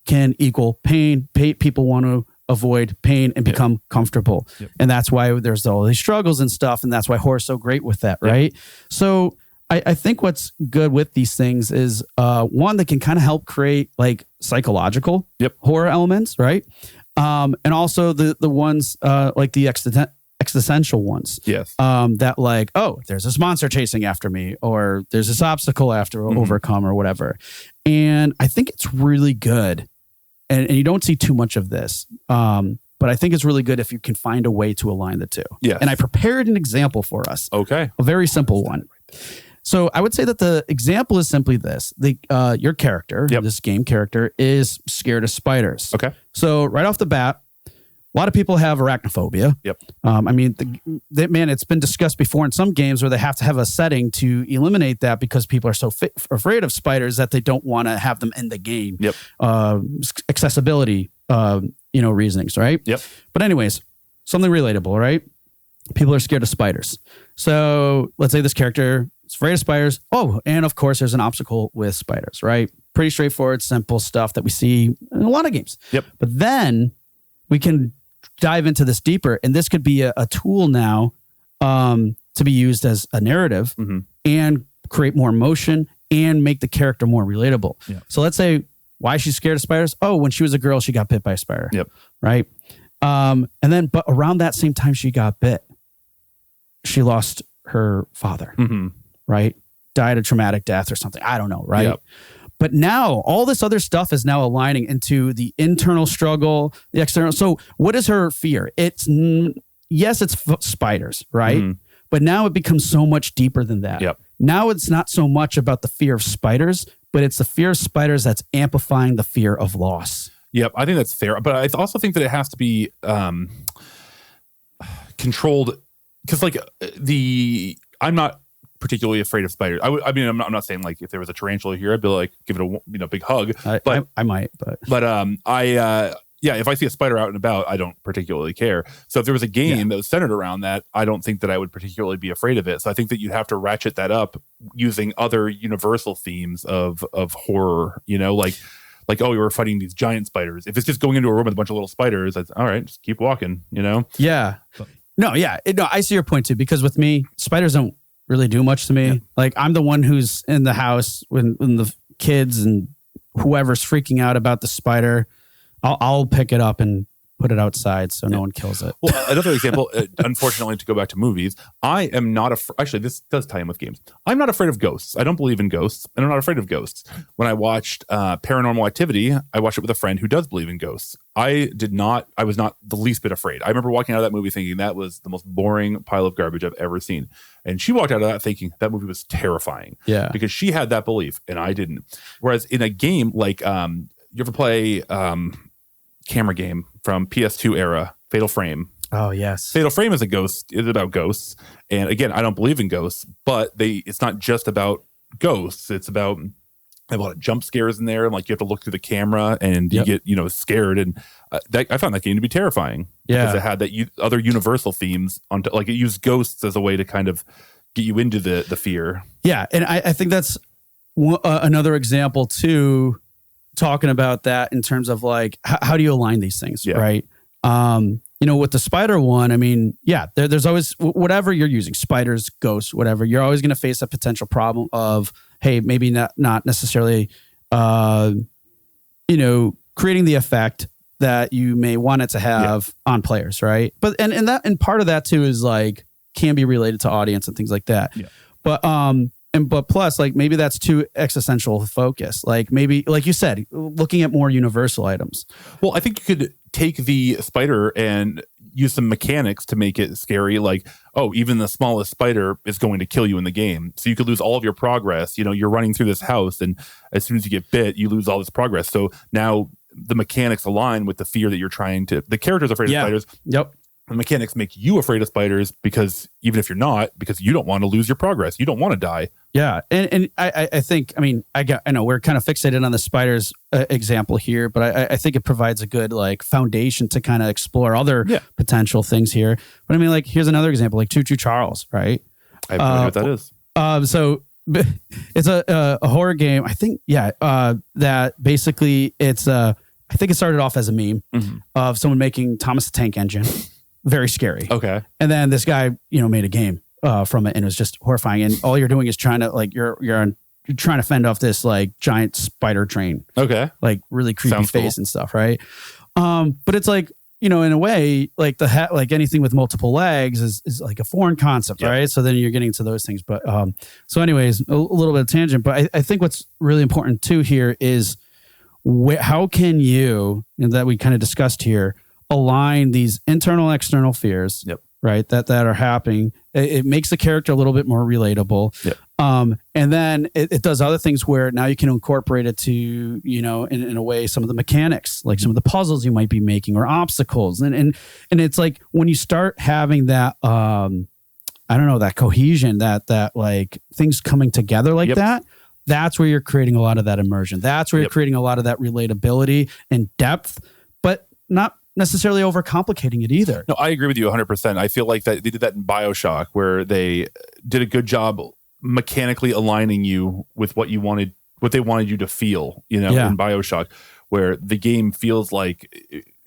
Speaker 3: can equal pain. People want to avoid pain and become comfortable. Yep. And that's why there's all these struggles and stuff. And that's why horror's so great with that, right? Yep. So I think what's good with these things is one that can kind of help create like psychological, yep, horror elements, right? And also the ones like the existential ones.
Speaker 2: Yes.
Speaker 3: That like, oh, there's this monster chasing after me, or there's this obstacle I have to overcome or whatever. And I think it's really good. And you don't see too much of this. But I think it's really good if you can find a way to align the two.
Speaker 2: Yes.
Speaker 3: And I prepared an example for us.
Speaker 2: Okay.
Speaker 3: A very simple one. So I would say that the example is simply this. Your character, yep, this game character, is scared of spiders.
Speaker 2: Okay.
Speaker 3: So right off the bat, a lot of people have arachnophobia.
Speaker 2: Yep.
Speaker 3: I mean, man, it's been discussed before in some games where they have to have a setting to eliminate that because people are so afraid of spiders that they don't want to have them in the game.
Speaker 2: Yep.
Speaker 3: Accessibility, reasonings, right?
Speaker 2: Yep.
Speaker 3: But anyways, something relatable, right? People are scared of spiders. So let's say this character is afraid of spiders. Oh, and of course, there's an obstacle with spiders, right? Pretty straightforward, simple stuff that we see in a lot of games.
Speaker 2: Yep.
Speaker 3: But then we can dive into this deeper, and this could be a tool now to be used as a narrative, mm-hmm, and create more emotion and make the character more relatable. Yep. So let's say why she's scared of spiders. Oh, when she was a girl, she got bit by a spider.
Speaker 2: Yep.
Speaker 3: Right. But around that same time she got bit, she lost her father.
Speaker 2: Mm-hmm.
Speaker 3: Right. died a traumatic death or something. I don't know, right?
Speaker 2: Yep.
Speaker 3: But now all this other stuff is now aligning into the internal struggle, the external. So what is her fear? Yes, it's spiders, right?
Speaker 2: Mm-hmm.
Speaker 3: But now it becomes so much deeper than that.
Speaker 2: Yep.
Speaker 3: Now it's not so much about the fear of spiders, but it's the fear of spiders that's amplifying the fear of loss.
Speaker 2: Yep, I think that's fair. But I also think that it has to be controlled, because like I'm not particularly afraid of spiders. I mean, I'm not saying like if there was a tarantula here, I'd be like, give it a big hug.
Speaker 3: I might, but
Speaker 2: yeah, if I see a spider out and about, I don't particularly care. So if there was a game that was centered around that, I don't think that I would particularly be afraid of it. So I think that you'd have to ratchet that up using other universal themes of horror, like, oh, you were fighting these giant spiders. If it's just going into a room with a bunch of little spiders, that's all right, just keep walking,
Speaker 3: Yeah. No, I see your point too, because with me, spiders don't really do much to me. Yeah. Like, I'm the one who's in the house when the kids and whoever's freaking out about the spider. I'll pick it up and put it outside so no one kills it.
Speaker 2: Well, another example, unfortunately, to go back to movies, I am not actually, this does tie in with games. I'm not afraid of ghosts. I don't believe in ghosts, and I'm not afraid of ghosts. When I watched Paranormal Activity, I watched it with a friend who does believe in ghosts. I was not the least bit afraid. I remember walking out of that movie thinking that was the most boring pile of garbage I've ever seen. And she walked out of that thinking that movie was terrifying.
Speaker 3: Yeah.
Speaker 2: Because she had that belief and I didn't. Whereas in a game like, you ever play camera game from PS2 era, Fatal Frame?
Speaker 3: Oh, yes.
Speaker 2: Fatal Frame is about ghosts. And again, I don't believe in ghosts, but it's not just about ghosts. It's about a lot of jump scares in there. And like, you have to look through the camera and you get, scared. And I found that game to be terrifying.
Speaker 3: Yeah.
Speaker 2: Because it had that other universal themes like it used ghosts as a way to kind of get you into the fear.
Speaker 3: Yeah. And I think that's another example too, talking about that in terms of like, how do you align these things? Yeah. Right. With the spider one, I mean, yeah, there's always, whatever you're using, spiders, ghosts, whatever, you're always going to face a potential problem of, hey, maybe not necessarily, creating the effect that you may want it to have on players. Right. But, and part of that too is like, can be related to audience and things like that. Yeah. But plus, like, maybe that's too existential focus. Like, maybe, like you said, looking at more universal items.
Speaker 2: Well, I think you could take the spider and use some mechanics to make it scary. Like, oh, even the smallest spider is going to kill you in the game. So you could lose all of your progress. You're running through this house, and as soon as you get bit, you lose all this progress. So now the mechanics align with the fear that you're trying to. The character's afraid of spiders.
Speaker 3: Yep.
Speaker 2: The mechanics make you afraid of spiders because even if you're not, because you don't want to lose your progress, you don't want to die.
Speaker 3: Yeah, and I think, I mean, I know we're kind of fixated on the spiders example here, but I think it provides a good like foundation to kind of explore other potential things here. But I mean, like, here's another example, like Choo Choo Charles, right?
Speaker 2: I have no idea what that is.
Speaker 3: So it's a horror game. I think, that basically it's I think it started off as a meme of someone making Thomas the Tank Engine. Very scary.
Speaker 2: Okay.
Speaker 3: And then this guy, made a game from it, and it was just horrifying. And all you're doing is trying to like you're trying to fend off this like giant spider train.
Speaker 2: Okay.
Speaker 3: Like really creepy
Speaker 2: Sounds
Speaker 3: face
Speaker 2: cool.
Speaker 3: and stuff, right? But it's like, in a way, like like anything with multiple legs is like a foreign concept, right? So then you're getting to those things. But so anyways, a little bit of tangent. But I think what's really important too here is how can you, that we kind of discussed here, align these internal, external fears, right? That are happening. It makes the character a little bit more relatable.
Speaker 2: Yep.
Speaker 3: And then it does other things where now you can incorporate it to, in a way, some of the mechanics, like some of the puzzles you might be making or obstacles. And it's like when you start having that, that cohesion, that like things coming together like that, that's where you're creating a lot of that immersion. That's where you're creating a lot of that relatability and depth, but not necessarily overcomplicating it either.
Speaker 2: No, I agree with you 100%. I feel like that they did that in BioShock, where they did a good job mechanically aligning you with what they wanted you to feel, in BioShock, where the game feels like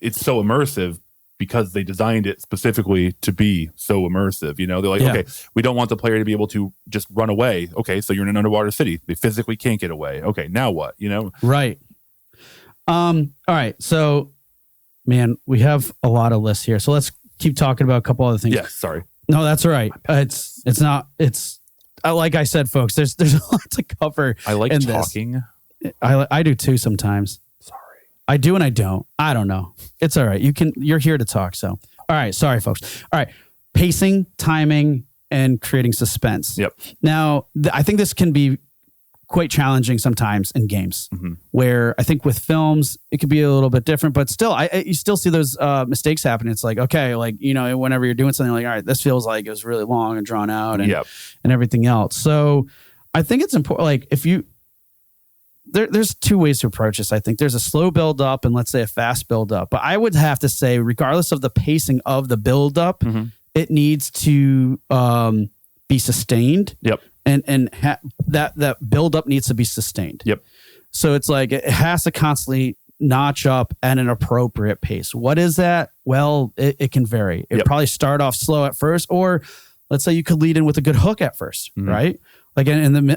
Speaker 2: it's so immersive because they designed it specifically to be so immersive. They're like, okay, we don't want the player to be able to just run away. Okay, so you're in an underwater city. They physically can't get away. Okay, now what?
Speaker 3: Right. All right. So, man, we have a lot of lists here. So let's keep talking about a couple other things.
Speaker 2: Yeah, sorry.
Speaker 3: No, that's all right. It's like I said, folks, there's a lot to cover.
Speaker 2: I like
Speaker 3: in
Speaker 2: talking.
Speaker 3: This. I do too sometimes.
Speaker 2: Sorry.
Speaker 3: I do and I don't. I don't know. It's all right. You're here to talk. So, all right. Sorry, folks. All right. Pacing, timing, and creating suspense.
Speaker 2: Yep.
Speaker 3: Now, I think this can be quite challenging sometimes in games, where I think with films it could be a little bit different, but still, you still see those mistakes happen. It's like, okay, like, you know, whenever you're doing something, like, all right, this feels like it was really long and drawn out, and and everything else. So I think it's important. Like, if you there's two ways to approach this. I think there's a slow build up and, let's say, a fast build up. But I would have to say, regardless of the pacing of the build up, it needs to be sustained.
Speaker 2: Yep.
Speaker 3: And that build up needs to be sustained.
Speaker 2: Yep.
Speaker 3: So it's like it has to constantly notch up at an appropriate pace. What is that? Well, it can vary. It probably start off slow at first, or let's say you could lead in with a good hook at first, right? Like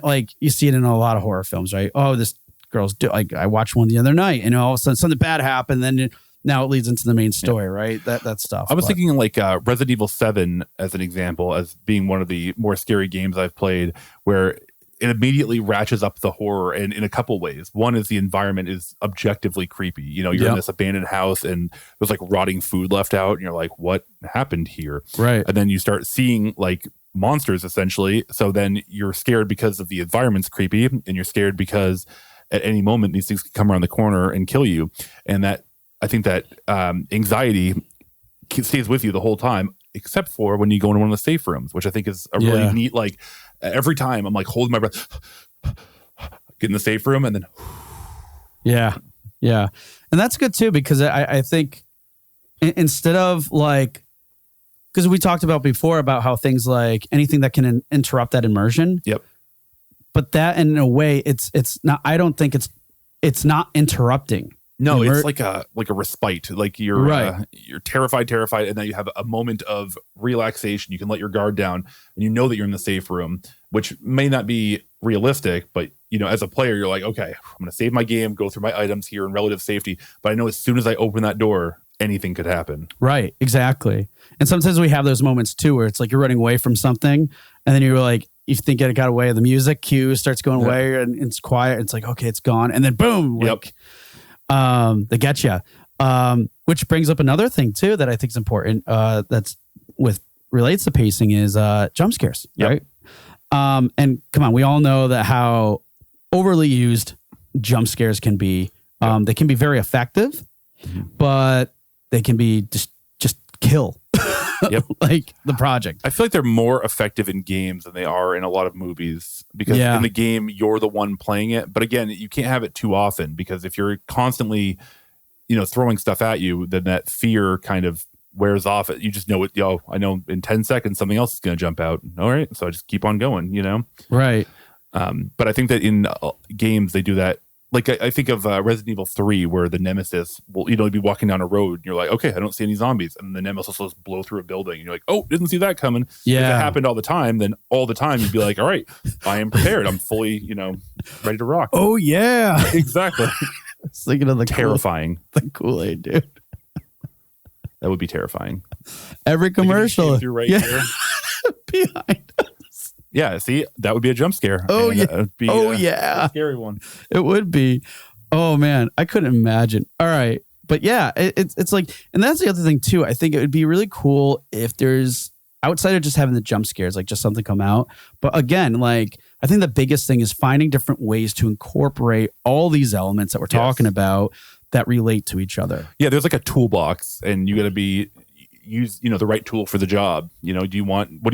Speaker 3: like you see it in a lot of horror films, right? Oh, this girl's like, I watched one the other night, and all of a sudden something bad happened, then now it leads into the main story, right? That stuff.
Speaker 2: I was thinking like Resident Evil 7 as an example, as being one of the more scary games I've played, where it immediately ratchets up the horror in a couple ways. One is the environment is objectively creepy. You know, you're in this abandoned house and there's like rotting food left out, and you're like, what happened here?
Speaker 3: Right.
Speaker 2: And then you start seeing like monsters essentially. So then you're scared because of the environment's creepy, and you're scared because at any moment these things can come around the corner and kill you. And that, I think that anxiety stays with you the whole time, except for when you go into one of the safe rooms, which I think is a really neat, like, every time I'm like holding my breath, get in the safe room, and then.
Speaker 3: Yeah. And that's good too, because I think instead of like, because we talked about before about how things like anything that can interrupt that immersion. Yep. But that, in a way, it's not, I don't think it's not interrupting.
Speaker 2: No, it's like a respite. Like you're terrified, and then you have a moment of relaxation. You can let your guard down, and you know that you're in the safe room, which may not be realistic, but you know, as a player, you're like, okay, I'm going to save my game, go through my items here in relative safety. But I know as soon as I open that door, anything could happen.
Speaker 3: Right, exactly. And sometimes we have those moments too, where it's like you're running away from something, and then you're like, you think it got away. The music cue starts going away, and it's quiet. It's like, okay, it's gone, and then boom, like. They get you. Which brings up another thing too that I think is important. Relates to pacing is jump scares, right? And come on, we all know that how overly used jump scares can be. They can be very effective, but they can be just kill. Like the project.
Speaker 2: I feel like they're more effective in games than they are in a lot of movies, because in the game you're the one playing it. But again, you can't have it too often, because if you're constantly, you know, throwing stuff at you, then that fear kind of wears off. You just know it. I know in 10 seconds something else is going to jump out. All right, so I just keep on going. You know,
Speaker 3: right?
Speaker 2: But I think that in games they do that. Like I think of Resident Evil 3, where the nemesis will, you know, be walking down a road and you're like, okay, I don't see any zombies. And the nemesis will just blow through a building. And you're like, oh, didn't see that coming.
Speaker 3: Yeah.
Speaker 2: If it happened all the time, then all the time you'd be like, all right, I am prepared. I'm fully, you know, ready to rock.
Speaker 3: Oh, yeah.
Speaker 2: Exactly.
Speaker 3: Thinking of the
Speaker 2: terrifying.
Speaker 3: The Kool-Aid, dude.
Speaker 2: That would be terrifying.
Speaker 3: Every commercial.
Speaker 2: Through right here.
Speaker 3: Behind us.
Speaker 2: Yeah, see, that would be a jump scare.
Speaker 3: Oh,
Speaker 2: and
Speaker 3: yeah.
Speaker 2: That would be a scary one.
Speaker 3: It would be. Oh, man. I couldn't imagine. All right. But yeah, it's like, and that's the other thing too. I think it would be really cool if there's, outside of just having the jump scares, like just something come out. But again, like, I think the biggest thing is finding different ways to incorporate all these elements that we're talking about that relate to each other.
Speaker 2: Yeah, there's like a toolbox, and you got to use, you know, the right tool for the job. You know, what do you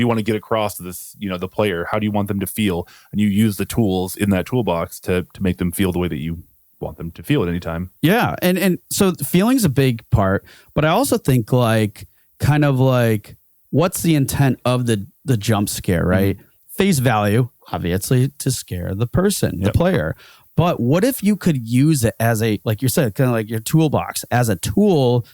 Speaker 2: want to get across to this, you know, the player? How do you want them to feel? And you use the tools in that toolbox to make them feel the way that you want them to feel at any time.
Speaker 3: Yeah. And so feeling's a big part, but I also think like kind of like, what's the intent of the jump scare, right? Face value, obviously, to scare the person, the player. But what if you could use it as a, like you said, kind of like your toolbox, as a tool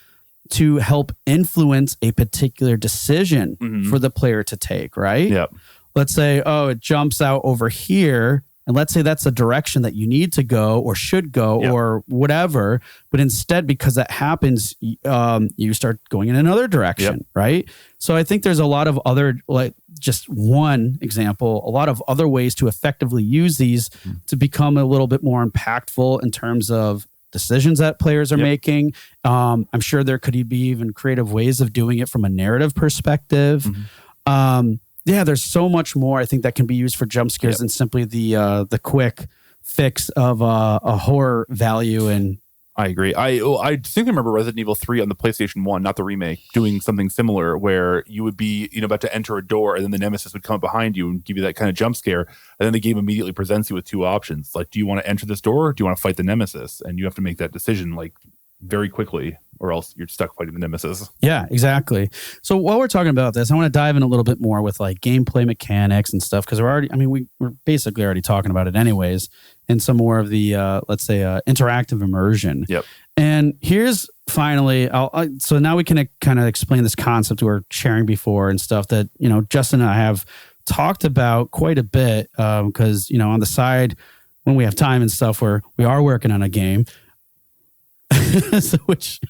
Speaker 3: to help influence a particular decision for the player to take, right?
Speaker 2: Yep.
Speaker 3: Let's say, oh, it jumps out over here, And let's say that's a direction that you need to go or should go or whatever. But instead, because that happens, you start going in another direction, right? So I think there's a lot of other, like just one example, a lot of other ways to effectively use these to become a little bit more impactful in terms of decisions that players are making. I'm sure there could be even creative ways of doing it from a narrative perspective. There's so much more I think that can be used for jump scares than simply the quick fix of a horror value. And
Speaker 2: I agree. I think I remember Resident Evil 3 on the PlayStation 1, not the remake, doing something similar where you would be, about to enter a door and then the nemesis would come up behind you and give you that kind of jump scare. And then the game immediately presents you with two options. Like, do you want to enter this door or do you want to fight the nemesis? And you have to make that decision like very quickly, or else you're stuck fighting the nemesis. Yeah,
Speaker 3: exactly. So while we're talking about this, I want to dive in a little bit more with like gameplay mechanics and stuff, because we're basically already talking about it anyways, and some more of the let's say interactive immersion.
Speaker 2: Yep.
Speaker 3: And here's finally, so now we can kind of explain this concept we were sharing before and stuff that Justin and I have talked about quite a bit, because on the side when we have time and stuff, we are working on a game. So which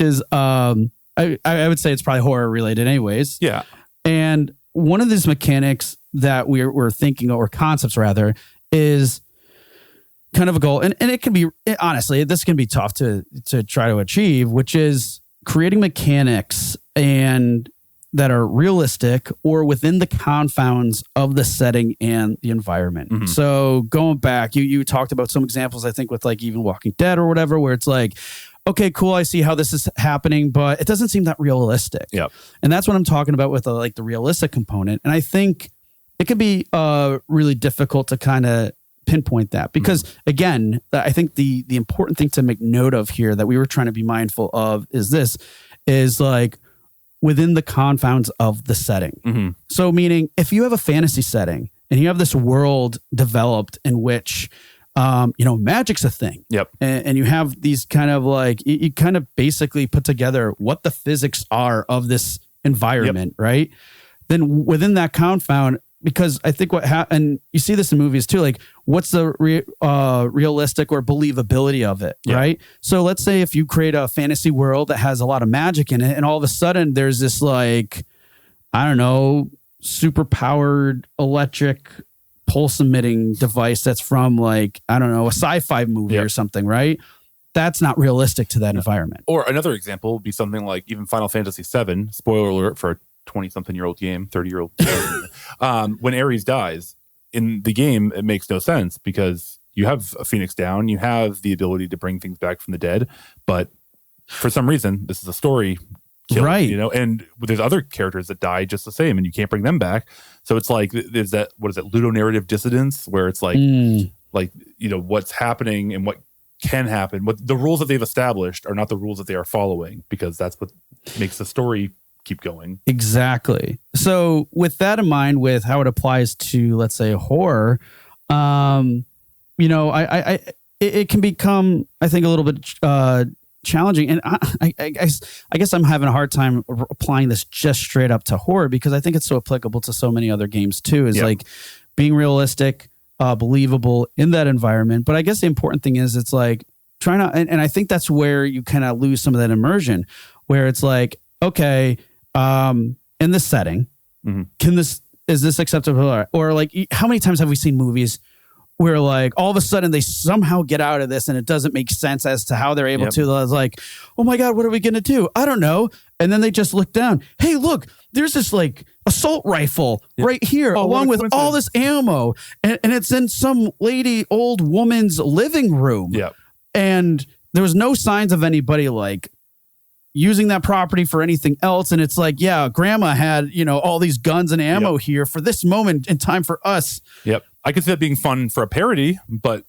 Speaker 3: is I would say it's probably horror related anyways.
Speaker 2: Yeah.
Speaker 3: And one of these mechanics that we're thinking, or concepts rather, is kind of a goal. And it can be, honestly, this can be tough to try to achieve, which is creating mechanics and that are realistic or within the confounds of the setting and the environment. Mm-hmm. So going back, you talked about some examples, I think with like even Walking Dead or whatever, where it's like, okay, cool, I see how this is happening, but it doesn't seem that realistic.
Speaker 2: Yep.
Speaker 3: And that's what I'm talking about with the realistic component. And I think it can be really difficult to kind of pinpoint that because again, I think the important thing to make note of here that we were trying to be mindful of is like, within the confounds of the setting. Mm-hmm. So meaning if you have a fantasy setting and you have this world developed in which, magic's a thing.
Speaker 2: Yep.
Speaker 3: And you have these kind of like, you kind of basically put together what the physics are of this environment, right? Then within that confound, because I think and you see this in movies too, like what's the realistic or believability of it, right? So let's say if you create a fantasy world that has a lot of magic in it and all of a sudden there's this like, I don't know, super powered electric pulse emitting device that's from like, I don't know, a sci-fi movie or something, right? That's not realistic to that environment.
Speaker 2: Or another example would be something like even Final Fantasy VII, spoiler alert for a 20-something-year-old game, 30-year-old game. When Ares dies in the game, it makes no sense because you have a Phoenix down, you have the ability to bring things back from the dead, but for some reason, this is a story kill,
Speaker 3: right?
Speaker 2: And there's other characters that die just the same, and you can't bring them back. So it's like there's that ludonarrative dissonance where it's like, what's happening and what can happen. What the rules that they've established are not the rules that they are following because that's what makes the story keep going.
Speaker 3: Exactly. So with that in mind, with how it applies to, let's say, horror, it can become, I think, a little bit challenging. And I guess I'm having a hard time applying this just straight up to horror because I think it's so applicable to so many other games too, is like being realistic, believable in that environment. But I guess the important thing is it's like trying to, and I think that's where you kind of lose some of that immersion, where it's like, okay, in this setting, is this acceptable? Or like, how many times have we seen movies where like all of a sudden they somehow get out of this and it doesn't make sense as to how they're able to? It's like, oh my God, what are we going to do? I don't know. And then they just look down. Hey, look, there's this like assault rifle right here, along with all this ammo. And it's in some old woman's living room.
Speaker 2: Yeah.
Speaker 3: And there was no signs of anybody like using that property for anything else. And it's like, yeah, grandma had, all these guns and ammo here for this moment in time for us.
Speaker 2: Yep. I could see that being fun for a parody, but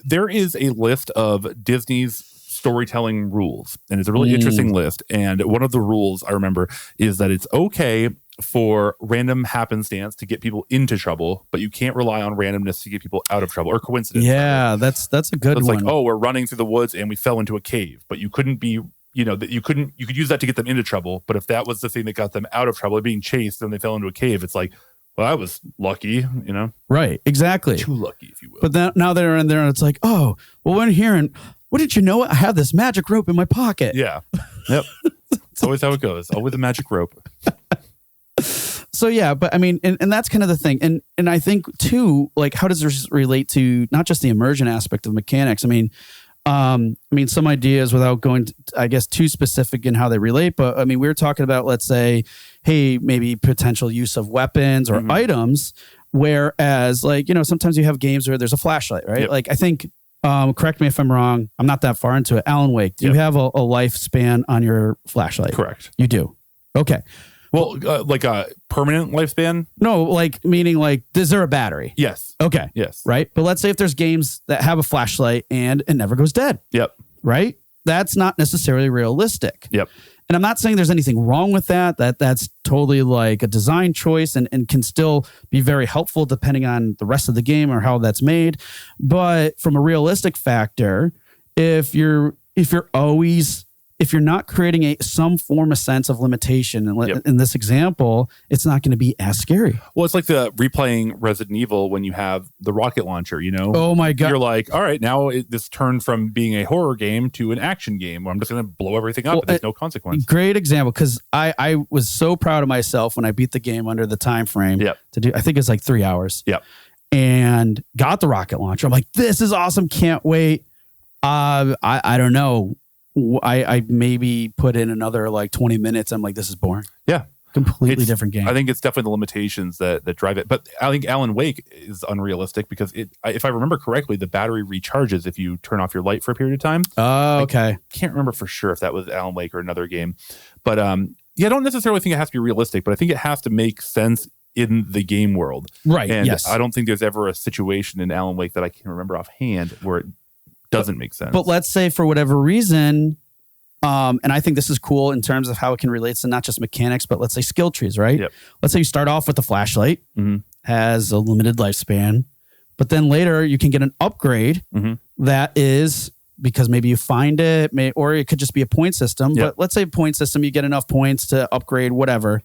Speaker 2: there is a list of Disney's storytelling rules, and it's a really interesting list. And one of the rules I remember is that it's okay for random happenstance to get people into trouble, but you can't rely on randomness to get people out of trouble or coincidence.
Speaker 3: Yeah, that's a good one.
Speaker 2: It's like, oh, we're running through the woods and we fell into a cave, but you couldn't be, that you could use that to get them into trouble. But if that was the thing that got them out of trouble, being chased and they fell into a cave, it's like, well, I was lucky,
Speaker 3: Right. Exactly.
Speaker 2: too lucky, if you will.
Speaker 3: But then now they're in there and it's like, oh, well, when here and what did you know? I have this magic rope in my pocket.
Speaker 2: Yeah. Yep. It's always how it goes. Always a magic rope.
Speaker 3: So yeah, but I mean, and that's kind of the thing. And I think too, like, how does this relate to not just the immersion aspect of mechanics? I mean, some ideas without going, I guess, too specific in how they relate. But I mean, we were talking about, let's say, hey, maybe potential use of weapons or items. Whereas, like, sometimes you have games where there's a flashlight, right?
Speaker 2: Yep.
Speaker 3: Like, I think, correct me if I'm wrong, I'm not that far into it. Alan Wake, do you have a lifespan on your flashlight?
Speaker 2: Correct.
Speaker 3: You do. Okay.
Speaker 2: Well, like a permanent lifespan?
Speaker 3: No, like, meaning, like, is there a battery?
Speaker 2: Yes.
Speaker 3: Okay.
Speaker 2: Yes.
Speaker 3: Right. But let's say if there's games that have a flashlight and it never goes dead.
Speaker 2: Yep.
Speaker 3: Right. That's not necessarily realistic.
Speaker 2: Yep.
Speaker 3: And I'm not saying there's anything wrong with that. That's totally like a design choice and can still be very helpful depending on the rest of the game or how that's made. But from a realistic factor, if you're not creating some form of sense of limitation, in this example, it's not going to be as scary.
Speaker 2: Well, it's like the replaying Resident Evil when you have the rocket launcher,
Speaker 3: Oh my God.
Speaker 2: You're like, all right, now this turned from being a horror game to an action game where I'm just going to blow everything up and there's no consequence.
Speaker 3: Great example, because I was so proud of myself when I beat the game under the time frame to do, I think it's like 3 hours.
Speaker 2: Yep.
Speaker 3: And got the rocket launcher. I'm like, this is awesome. Can't wait. I don't know. I maybe put in another like 20 minutes. I'm like, this is boring.
Speaker 2: Yeah.
Speaker 3: Completely different game.
Speaker 2: I think it's definitely the limitations that drive it. But I think Alan Wake is unrealistic because if I remember correctly, the battery recharges if you turn off your light for a period of time.
Speaker 3: Oh, okay.
Speaker 2: I can't remember for sure if that was Alan Wake or another game. But I don't necessarily think it has to be realistic, but I think it has to make sense in the game world.
Speaker 3: Right.
Speaker 2: And
Speaker 3: yes.
Speaker 2: I don't think there's ever a situation in Alan Wake that I can remember offhand where it doesn't make sense.
Speaker 3: But let's say for whatever reason, and I think this is cool in terms of how it can relate to not just mechanics, but let's say skill trees, right?
Speaker 2: Yep.
Speaker 3: Let's say you start off with the flashlight, has a limited lifespan, but then later you can get an upgrade that is because maybe you find it, or it could just be a point system.
Speaker 2: Yep.
Speaker 3: But let's say point system, you get enough points to upgrade whatever.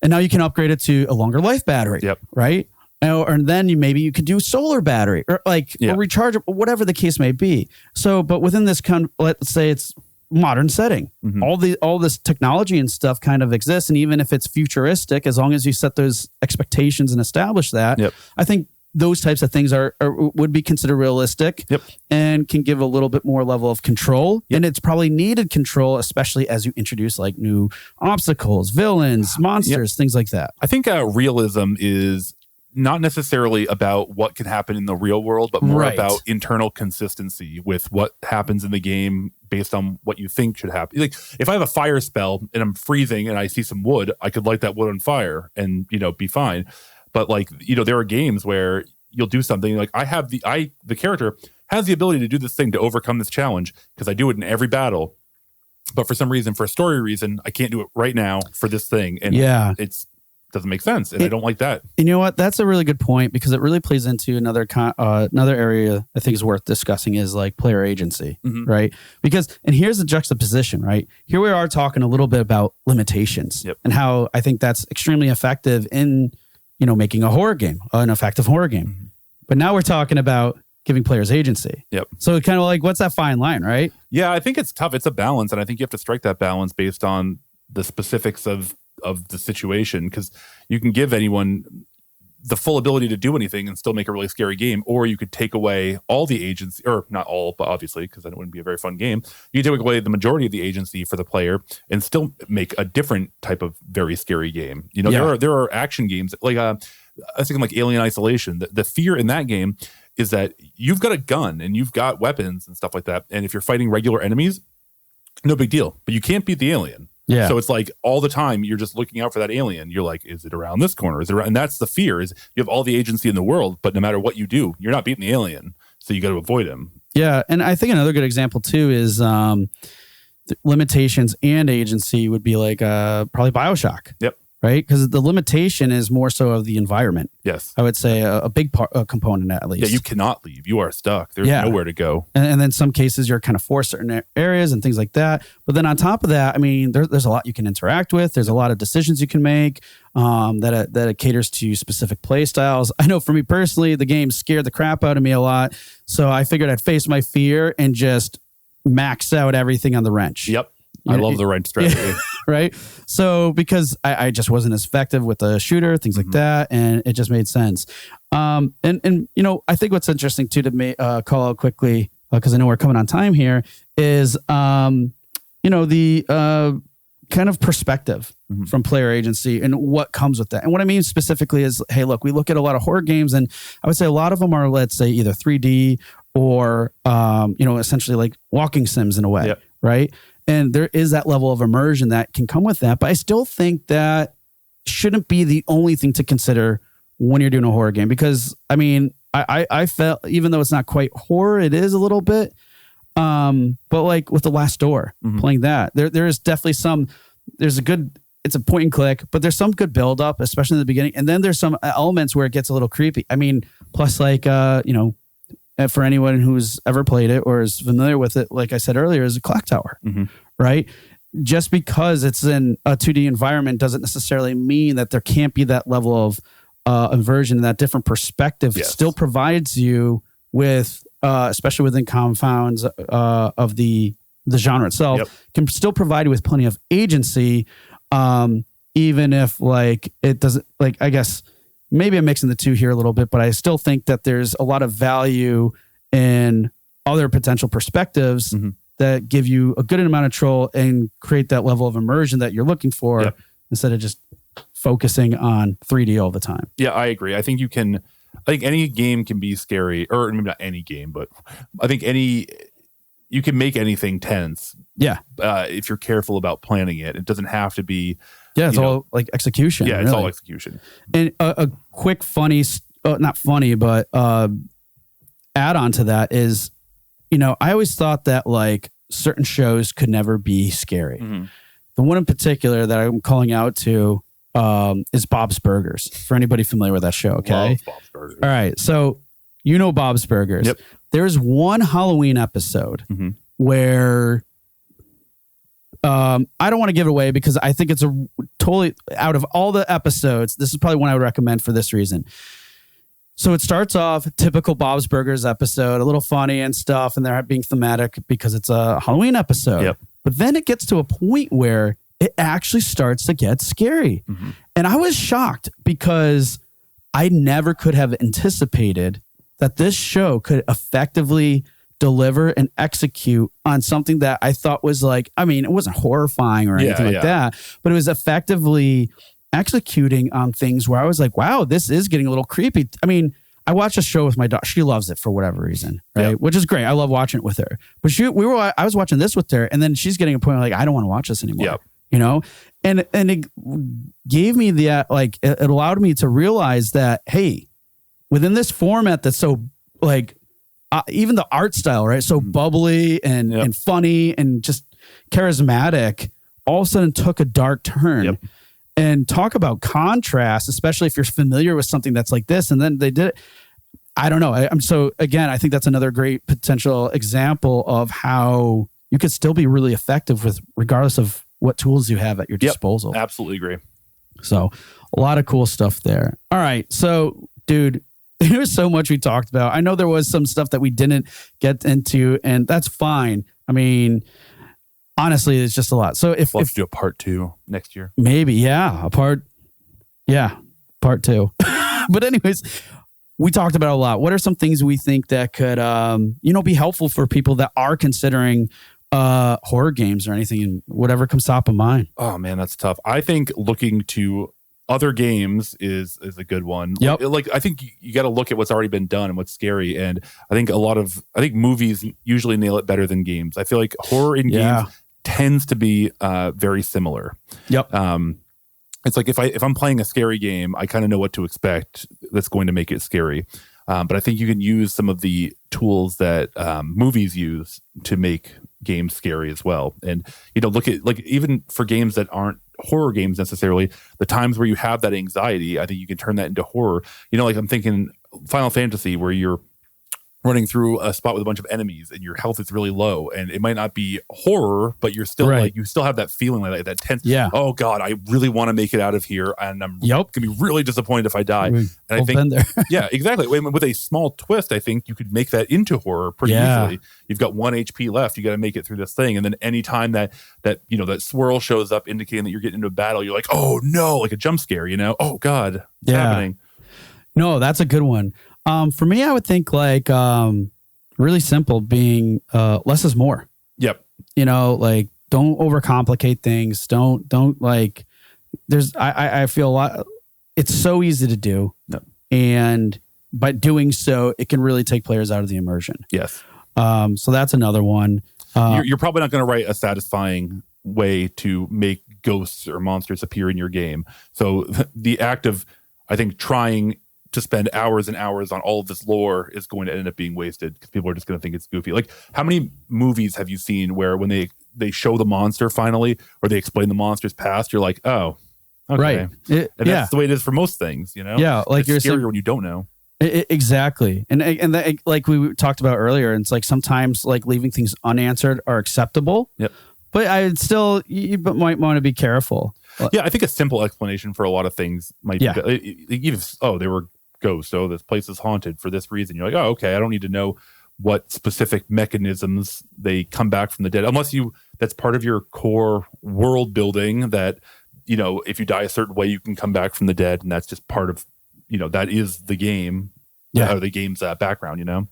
Speaker 3: And now you can upgrade it to a longer life battery, right? Or then you could do solar battery or or rechargeable, whatever the case may be. So, but within this, let's say it's modern setting, all this technology and stuff kind of exists. And even if it's futuristic, as long as you set those expectations and establish that, I think those types of things would be considered realistic and can give a little bit more level of control. And it's probably needed control, especially as you introduce like new obstacles, villains, monsters, things like that.
Speaker 2: I think realism is not necessarily about what can happen in the real world, but more about internal consistency with what happens in the game based on what you think should happen. Like if I have a fire spell and I'm freezing and I see some wood, I could light that wood on fire and, be fine. But like, there are games where you'll do something like the character has the ability to do this thing to overcome this challenge because I do it in every battle. But for some reason, for a story reason, I can't do it right now for this thing. And doesn't make sense, and I don't like that.
Speaker 3: You know what? That's a really good point because it really plays into another area I think is worth discussing is like player agency, right? And here's the juxtaposition, right? Here we are talking a little bit about limitations and how I think that's extremely effective in making a horror game, an effective horror game. But now we're talking about giving players agency. So kind of like, what's that fine line, right?
Speaker 2: Yeah, I think it's tough. It's a balance, and I think you have to strike that balance based on the specifics of the situation, because you can give anyone the full ability to do anything and still make a really scary game, or you could take away all the agency, or not all, but obviously, because then it wouldn't be a very fun game. You take away the majority of the agency for the player and still make a different type of very scary game. There are action games like I was thinking like Alien Isolation. The fear in that game is that you've got a gun and you've got weapons and stuff like that, and if you're fighting regular enemies, no big deal, but you can't beat the alien.
Speaker 3: Yeah.
Speaker 2: So it's like all the time you're just looking out for that alien. You're like, is it around this corner? Is it around? And that's the fear, is you have all the agency in the world, but no matter what you do, you're not beating the alien. So you got to avoid him.
Speaker 3: Yeah. And I think another good example too is limitations and agency would be like probably BioShock.
Speaker 2: Yep.
Speaker 3: right? Because the limitation is more so of the environment.
Speaker 2: Yes.
Speaker 3: I would say a big component at least.
Speaker 2: Yeah, you cannot leave. You are stuck. There's nowhere to go.
Speaker 3: And then some cases you're kind of forced certain areas and things like that. But then on top of that, I mean, there's a lot you can interact with. There's a lot of decisions you can make that it caters to specific play styles. I know for me personally, the game scared the crap out of me a lot. So I figured I'd face my fear and just max out everything on the wrench.
Speaker 2: Yep. I love the wrench strategy.
Speaker 3: Right? So because I just wasn't as effective with the shooter, things like that, and it just made sense. And you know, I think what's interesting too to call out quickly, because I know we're coming on time here, is you know, the kind of perspective from player agency and what comes with that. And what I mean specifically is, hey, look, we look at a lot of horror games, and I would say a lot of them are, let's say, either 3D or you know, essentially like walking sims in a way, right? And there is that level of immersion that can come with that. But I still think that shouldn't be the only thing to consider when you're doing a horror game. Because, I mean, I felt, even though it's not quite horror, it is a little bit. But like with The Last Door, playing that, there is definitely it's a point and click, but there's some good build up, especially in the beginning. And then there's some elements where it gets a little creepy. I mean, plus like, you know, for anyone who's ever played it or is familiar with it, like I said earlier, is a clock tower, right? Just because it's in a 2D environment doesn't necessarily mean that there can't be that level of immersion, that different perspective still provides you with, especially within confounds of the genre itself, can still provide you with plenty of agency, even if like it doesn't, like, I guess, maybe I'm mixing the two here a little bit, but I still think that there's a lot of value in other potential perspectives that give you a good amount of control and create that level of immersion that you're looking for instead of just focusing on 3D all the time.
Speaker 2: Yeah, I agree. I think any game can be scary, or maybe not any game, but I think you can make anything tense. Yeah. If you're careful about planning it. It doesn't have to be.
Speaker 3: Yeah, it's all like execution.
Speaker 2: Yeah, it's all execution.
Speaker 3: And a quick funny, not funny, but add on to that is, you know, I always thought that like certain shows could never be scary. The one in particular that I'm calling out to is Bob's Burgers. For anybody familiar with that show, okay?
Speaker 2: Love Bob's Burgers.
Speaker 3: All right, so you know Bob's Burgers.
Speaker 2: Yep.
Speaker 3: There's one Halloween episode where I don't want to give it away because I think it's a totally, out of all the episodes, this is probably one I would recommend for this reason. So it starts off typical Bob's Burgers episode, a little funny and stuff, and they're being thematic because it's a Halloween episode.
Speaker 2: Yep.
Speaker 3: But then it gets to a point where it actually starts to get scary. And I was shocked because I never could have anticipated that this show could effectively deliver and execute on something that I thought was like, I mean, it wasn't horrifying or anything like that, but it was effectively executing on things where I was like, wow, this is getting a little creepy. I mean, I watched a show with my daughter. She loves it for whatever reason, right? Which is great. I love watching it with her. But I was watching this with her, and then she's getting a point where like, I don't want to watch this anymore. You know? And it gave me it allowed me to realize that, hey, within this format that's so like, even the art style, right? So bubbly and funny and just charismatic, all of a sudden took a dark turn. And talk about contrast, especially if you're familiar with something that's like this. And then they did it. I don't know. I think that's another great potential example of how you could still be really effective with regardless of what tools you have at your disposal.
Speaker 2: Absolutely agree.
Speaker 3: So a lot of cool stuff there. All right. So, dude, there's so much we talked about. I know there was some stuff that we didn't get into, and that's fine. I mean, honestly, it's just a lot. So
Speaker 2: let's do a part 2 next year.
Speaker 3: Maybe, part 2. But anyways, we talked about a lot. What are some things we think that could, be helpful for people that are considering horror games or anything, and whatever comes top of mind?
Speaker 2: Oh man, that's tough. I think looking to other games is a good one. Like I think you got to look at what's already been done and what's scary. And I think movies usually nail it better than games. I feel like horror in games tends to be very similar. It's like if I'm playing a scary game, I kind of know what to expect that's going to make it scary. But I think you can use some of the tools that movies use to make games scary as well. And look at, like, even for games that aren't horror games necessarily. The times where you have that anxiety, I think you can turn that into horror. Like I'm thinking Final Fantasy, where you're running through a spot with a bunch of enemies and your health is really low, and it might not be horror, but you're still like, you still have that feeling, like that tense. Yeah. Oh God, I really want to make it out of here, and I'm gonna be really disappointed if I die. And I think, yeah, exactly. With a small twist, I think you could make that into horror pretty easily. You've got 1 HP left. You got to make it through this thing, and then anytime that that swirl shows up, indicating that you're getting into a battle, you're like, oh no, like a jump scare. Oh God, it's happening.
Speaker 3: No, that's a good one. For me, I would think like really simple, being less is more.
Speaker 2: Yep.
Speaker 3: Like don't overcomplicate things. Don't like. I feel a lot. It's so easy to do, and by doing so, it can really take players out of the immersion.
Speaker 2: Yes.
Speaker 3: So that's another one.
Speaker 2: You're probably not going to write a satisfying way to make ghosts or monsters appear in your game. So the act of, I think, trying to spend hours and hours on all of this lore is going to end up being wasted because people are just going to think it's goofy. Like, how many movies have you seen where when they show the monster finally, or they explain the monster's past, you're like, oh, okay.
Speaker 3: Right.
Speaker 2: And that's the way it is for most things,
Speaker 3: Yeah, like
Speaker 2: it's scarier when you don't know.
Speaker 3: Exactly. And that, like we talked about earlier, and it's like sometimes like leaving things unanswered are acceptable.
Speaker 2: Yep.
Speaker 3: But I still, you might want to be careful.
Speaker 2: Yeah, I think a simple explanation for a lot of things might be even, they were ghosts. Oh, this place is haunted for this reason. You're like, oh, okay, I don't need to know what specific mechanisms they come back from the dead, unless that's part of your core world building, that, if you die a certain way, you can come back from the dead. And that's just part of, that is the game, or the game's background, And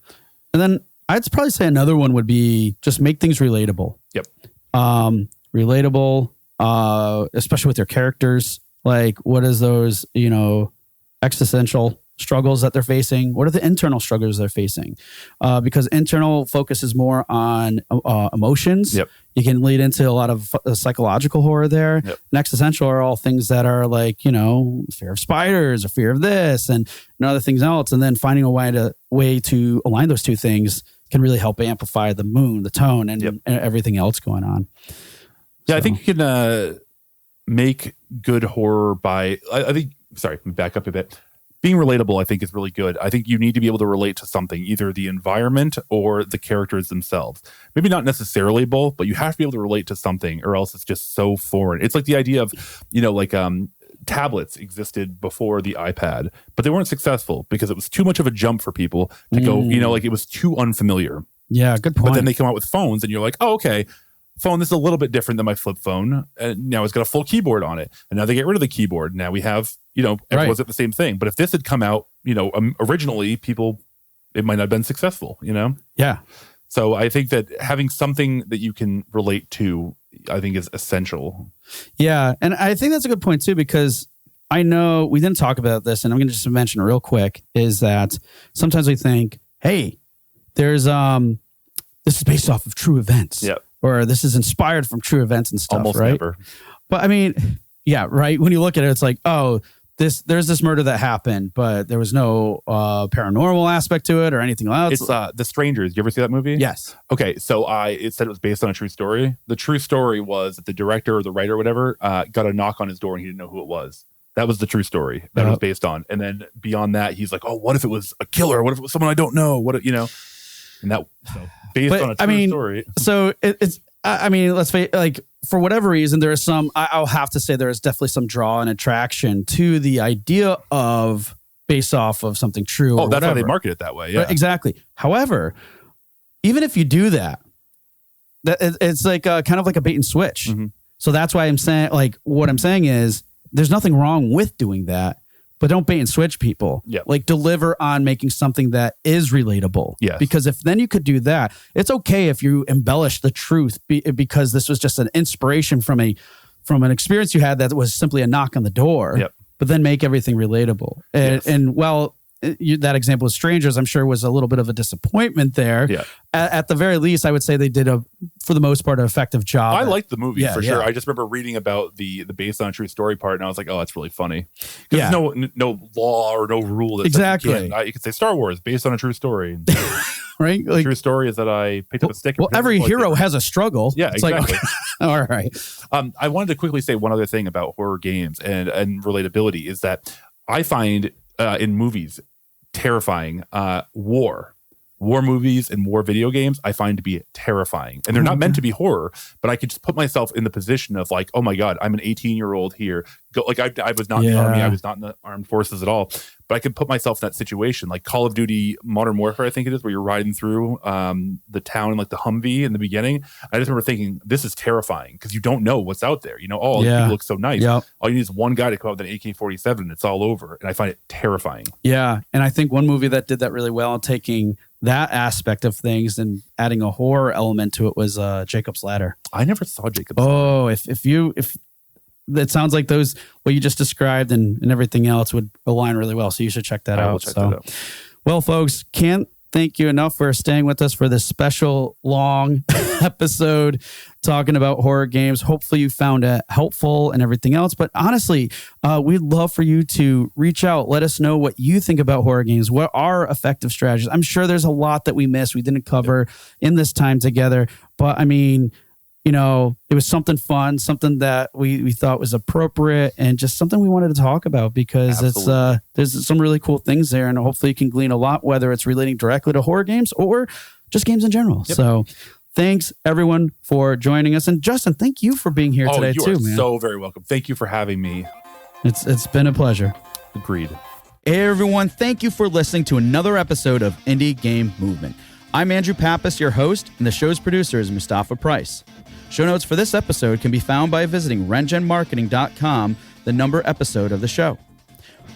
Speaker 3: then I'd probably say another one would be just make things relatable.
Speaker 2: Yep.
Speaker 3: Relatable, especially with your characters. Like, what is those, existential struggles that they're facing? What are the internal struggles they're facing? Because internal focus is more on emotions.
Speaker 2: Yep.
Speaker 3: You can lead into a lot of psychological horror there.
Speaker 2: Yep.
Speaker 3: And existential are all things that are like, fear of spiders or fear of this and other things else. And then finding a way to align those two things can really help amplify the mood, the tone, and everything else going on.
Speaker 2: Yeah, so I think you can make good horror by, sorry, back up a bit. Being relatable, I think, is really good. I think you need to be able to relate to something, either the environment or the characters themselves. Maybe not necessarily both, but you have to be able to relate to something, or else it's just so foreign. It's like the idea of, tablets existed before the iPad, but they weren't successful because it was too much of a jump for people to go, it was too unfamiliar.
Speaker 3: Yeah, good point.
Speaker 2: But then they come out with phones and you're like, oh, okay, phone, this is a little bit different than my flip phone. And now it's got a full keyboard on it. And now they get rid of the keyboard. Now we have, everyone's at the same thing. But if this had come out, originally, it might not have been successful,
Speaker 3: Yeah.
Speaker 2: So I think that having something that you can relate to, I think, is essential.
Speaker 3: Yeah. And I think that's a good point too, because I know we didn't talk about this, and I'm going to just mention real quick, is that sometimes we think, hey, there's, this is based off of true events.
Speaker 2: Yep.
Speaker 3: Or this is inspired from true events and stuff,
Speaker 2: Almost
Speaker 3: right?
Speaker 2: Never.
Speaker 3: But I mean, yeah, right. When you look at it, it's like, oh, there's this murder that happened, but there was no paranormal aspect to it or anything else.
Speaker 2: It's The Strangers. You ever see that movie?
Speaker 3: Yes.
Speaker 2: Okay, so it said it was based on a true story. The true story was that the director or the writer or whatever got a knock on his door and he didn't know who it was. That was the true story that it was based on. And then beyond that, he's like, oh, what if it was a killer? What if it was someone I don't know? And that, based on a true story.
Speaker 3: So it's, let's face, like, for whatever reason, there is some, I'll have to say there is definitely some draw and attraction to the idea of based off of something true.
Speaker 2: Oh, that's why they market it that way. Yeah,
Speaker 3: right, exactly. However, even if you do that, it's like kind of like a bait and switch. Mm-hmm. So that's why I'm saying, like, what I'm saying is there's nothing wrong with doing that. But don't bait and switch people.
Speaker 2: Yep.
Speaker 3: Like, deliver on making something that is relatable.
Speaker 2: Yes.
Speaker 3: Because if then you could do that, it's okay if you embellish the truth because this was just an inspiration from an experience you had that was simply a knock on the door.
Speaker 2: Yep.
Speaker 3: But then make everything relatable. And well, that example of Strangers, I'm sure, was a little bit of a disappointment there.
Speaker 2: Yeah.
Speaker 3: At the very least, I would say they did for the most part, an effective job.
Speaker 2: I liked the movie for sure. I just remember reading about the based on a true story part, and I was like, oh, that's really funny. There's no law or no rule that
Speaker 3: exactly.
Speaker 2: You could say Star Wars based on a true story.
Speaker 3: Right?
Speaker 2: The true story is that I picked up a stick.
Speaker 3: Well, every hero has a struggle.
Speaker 2: Yeah, exactly.
Speaker 3: All right.
Speaker 2: I wanted to quickly say one other thing about horror games and relatability is that I find in movies terrifying war movies and war video games I find to be terrifying, and they're not meant to be horror, but I could just put myself in the position of like, oh my god, I'm an 18-year-old here. I was not in the army, I was not in the armed forces at all, but I could put myself in that situation, like Call of Duty Modern Warfare, I think it is, where you're riding through the town in like the Humvee in the beginning. I just remember thinking, this is terrifying because you don't know what's out there. All these people look so nice. Yep. All you need is one guy to come up with an AK-47 and it's all over, and I find it terrifying.
Speaker 3: Yeah, and I think one movie that did that really well, taking that aspect of things and adding a horror element to it, was Jacob's Ladder.
Speaker 2: I never saw Jacob's Ladder.
Speaker 3: Oh, if it sounds like those, what you just described and everything else would align really well. So you should check that out.
Speaker 2: That out.
Speaker 3: Well, folks, can't thank you enough for staying with us for this special long episode talking about horror games. Hopefully you found it helpful and everything else. But honestly, we'd love for you to reach out. Let us know what you think about horror games. What are effective strategies? I'm sure there's a lot that we missed, we didn't cover in this time together. But I mean, it was something fun, something that we thought was appropriate, and just something we wanted to talk about because there's some really cool things there, and hopefully you can glean a lot, whether it's relating directly to horror games or just games in general. Yep. So thanks everyone for joining us. And Justin, thank you for being here today too, man.
Speaker 2: So very welcome. Thank you for having me.
Speaker 3: It's been a pleasure.
Speaker 2: Agreed.
Speaker 1: Hey everyone, thank you for listening to another episode of Indie Game Movement. I'm Andrew Pappas, your host, and the show's producer is Mustafa Price. Show notes for this episode can be found by visiting rengenmarketing.com, the number episode of the show.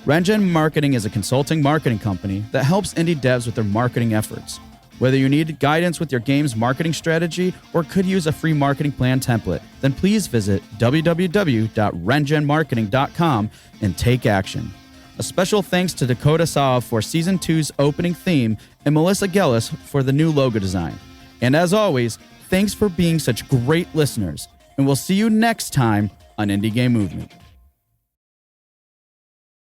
Speaker 1: Rengen Marketing is a consulting marketing company that helps indie devs with their marketing efforts. Whether you need guidance with your game's marketing strategy or could use a free marketing plan template, then please visit www.rengenmarketing.com and take action. A special thanks to Dakota Saab for Season 2's opening theme and Melissa Gellis for the new logo design. And as always, thanks for being such great listeners, and we'll see you next time on Indie Game Movement.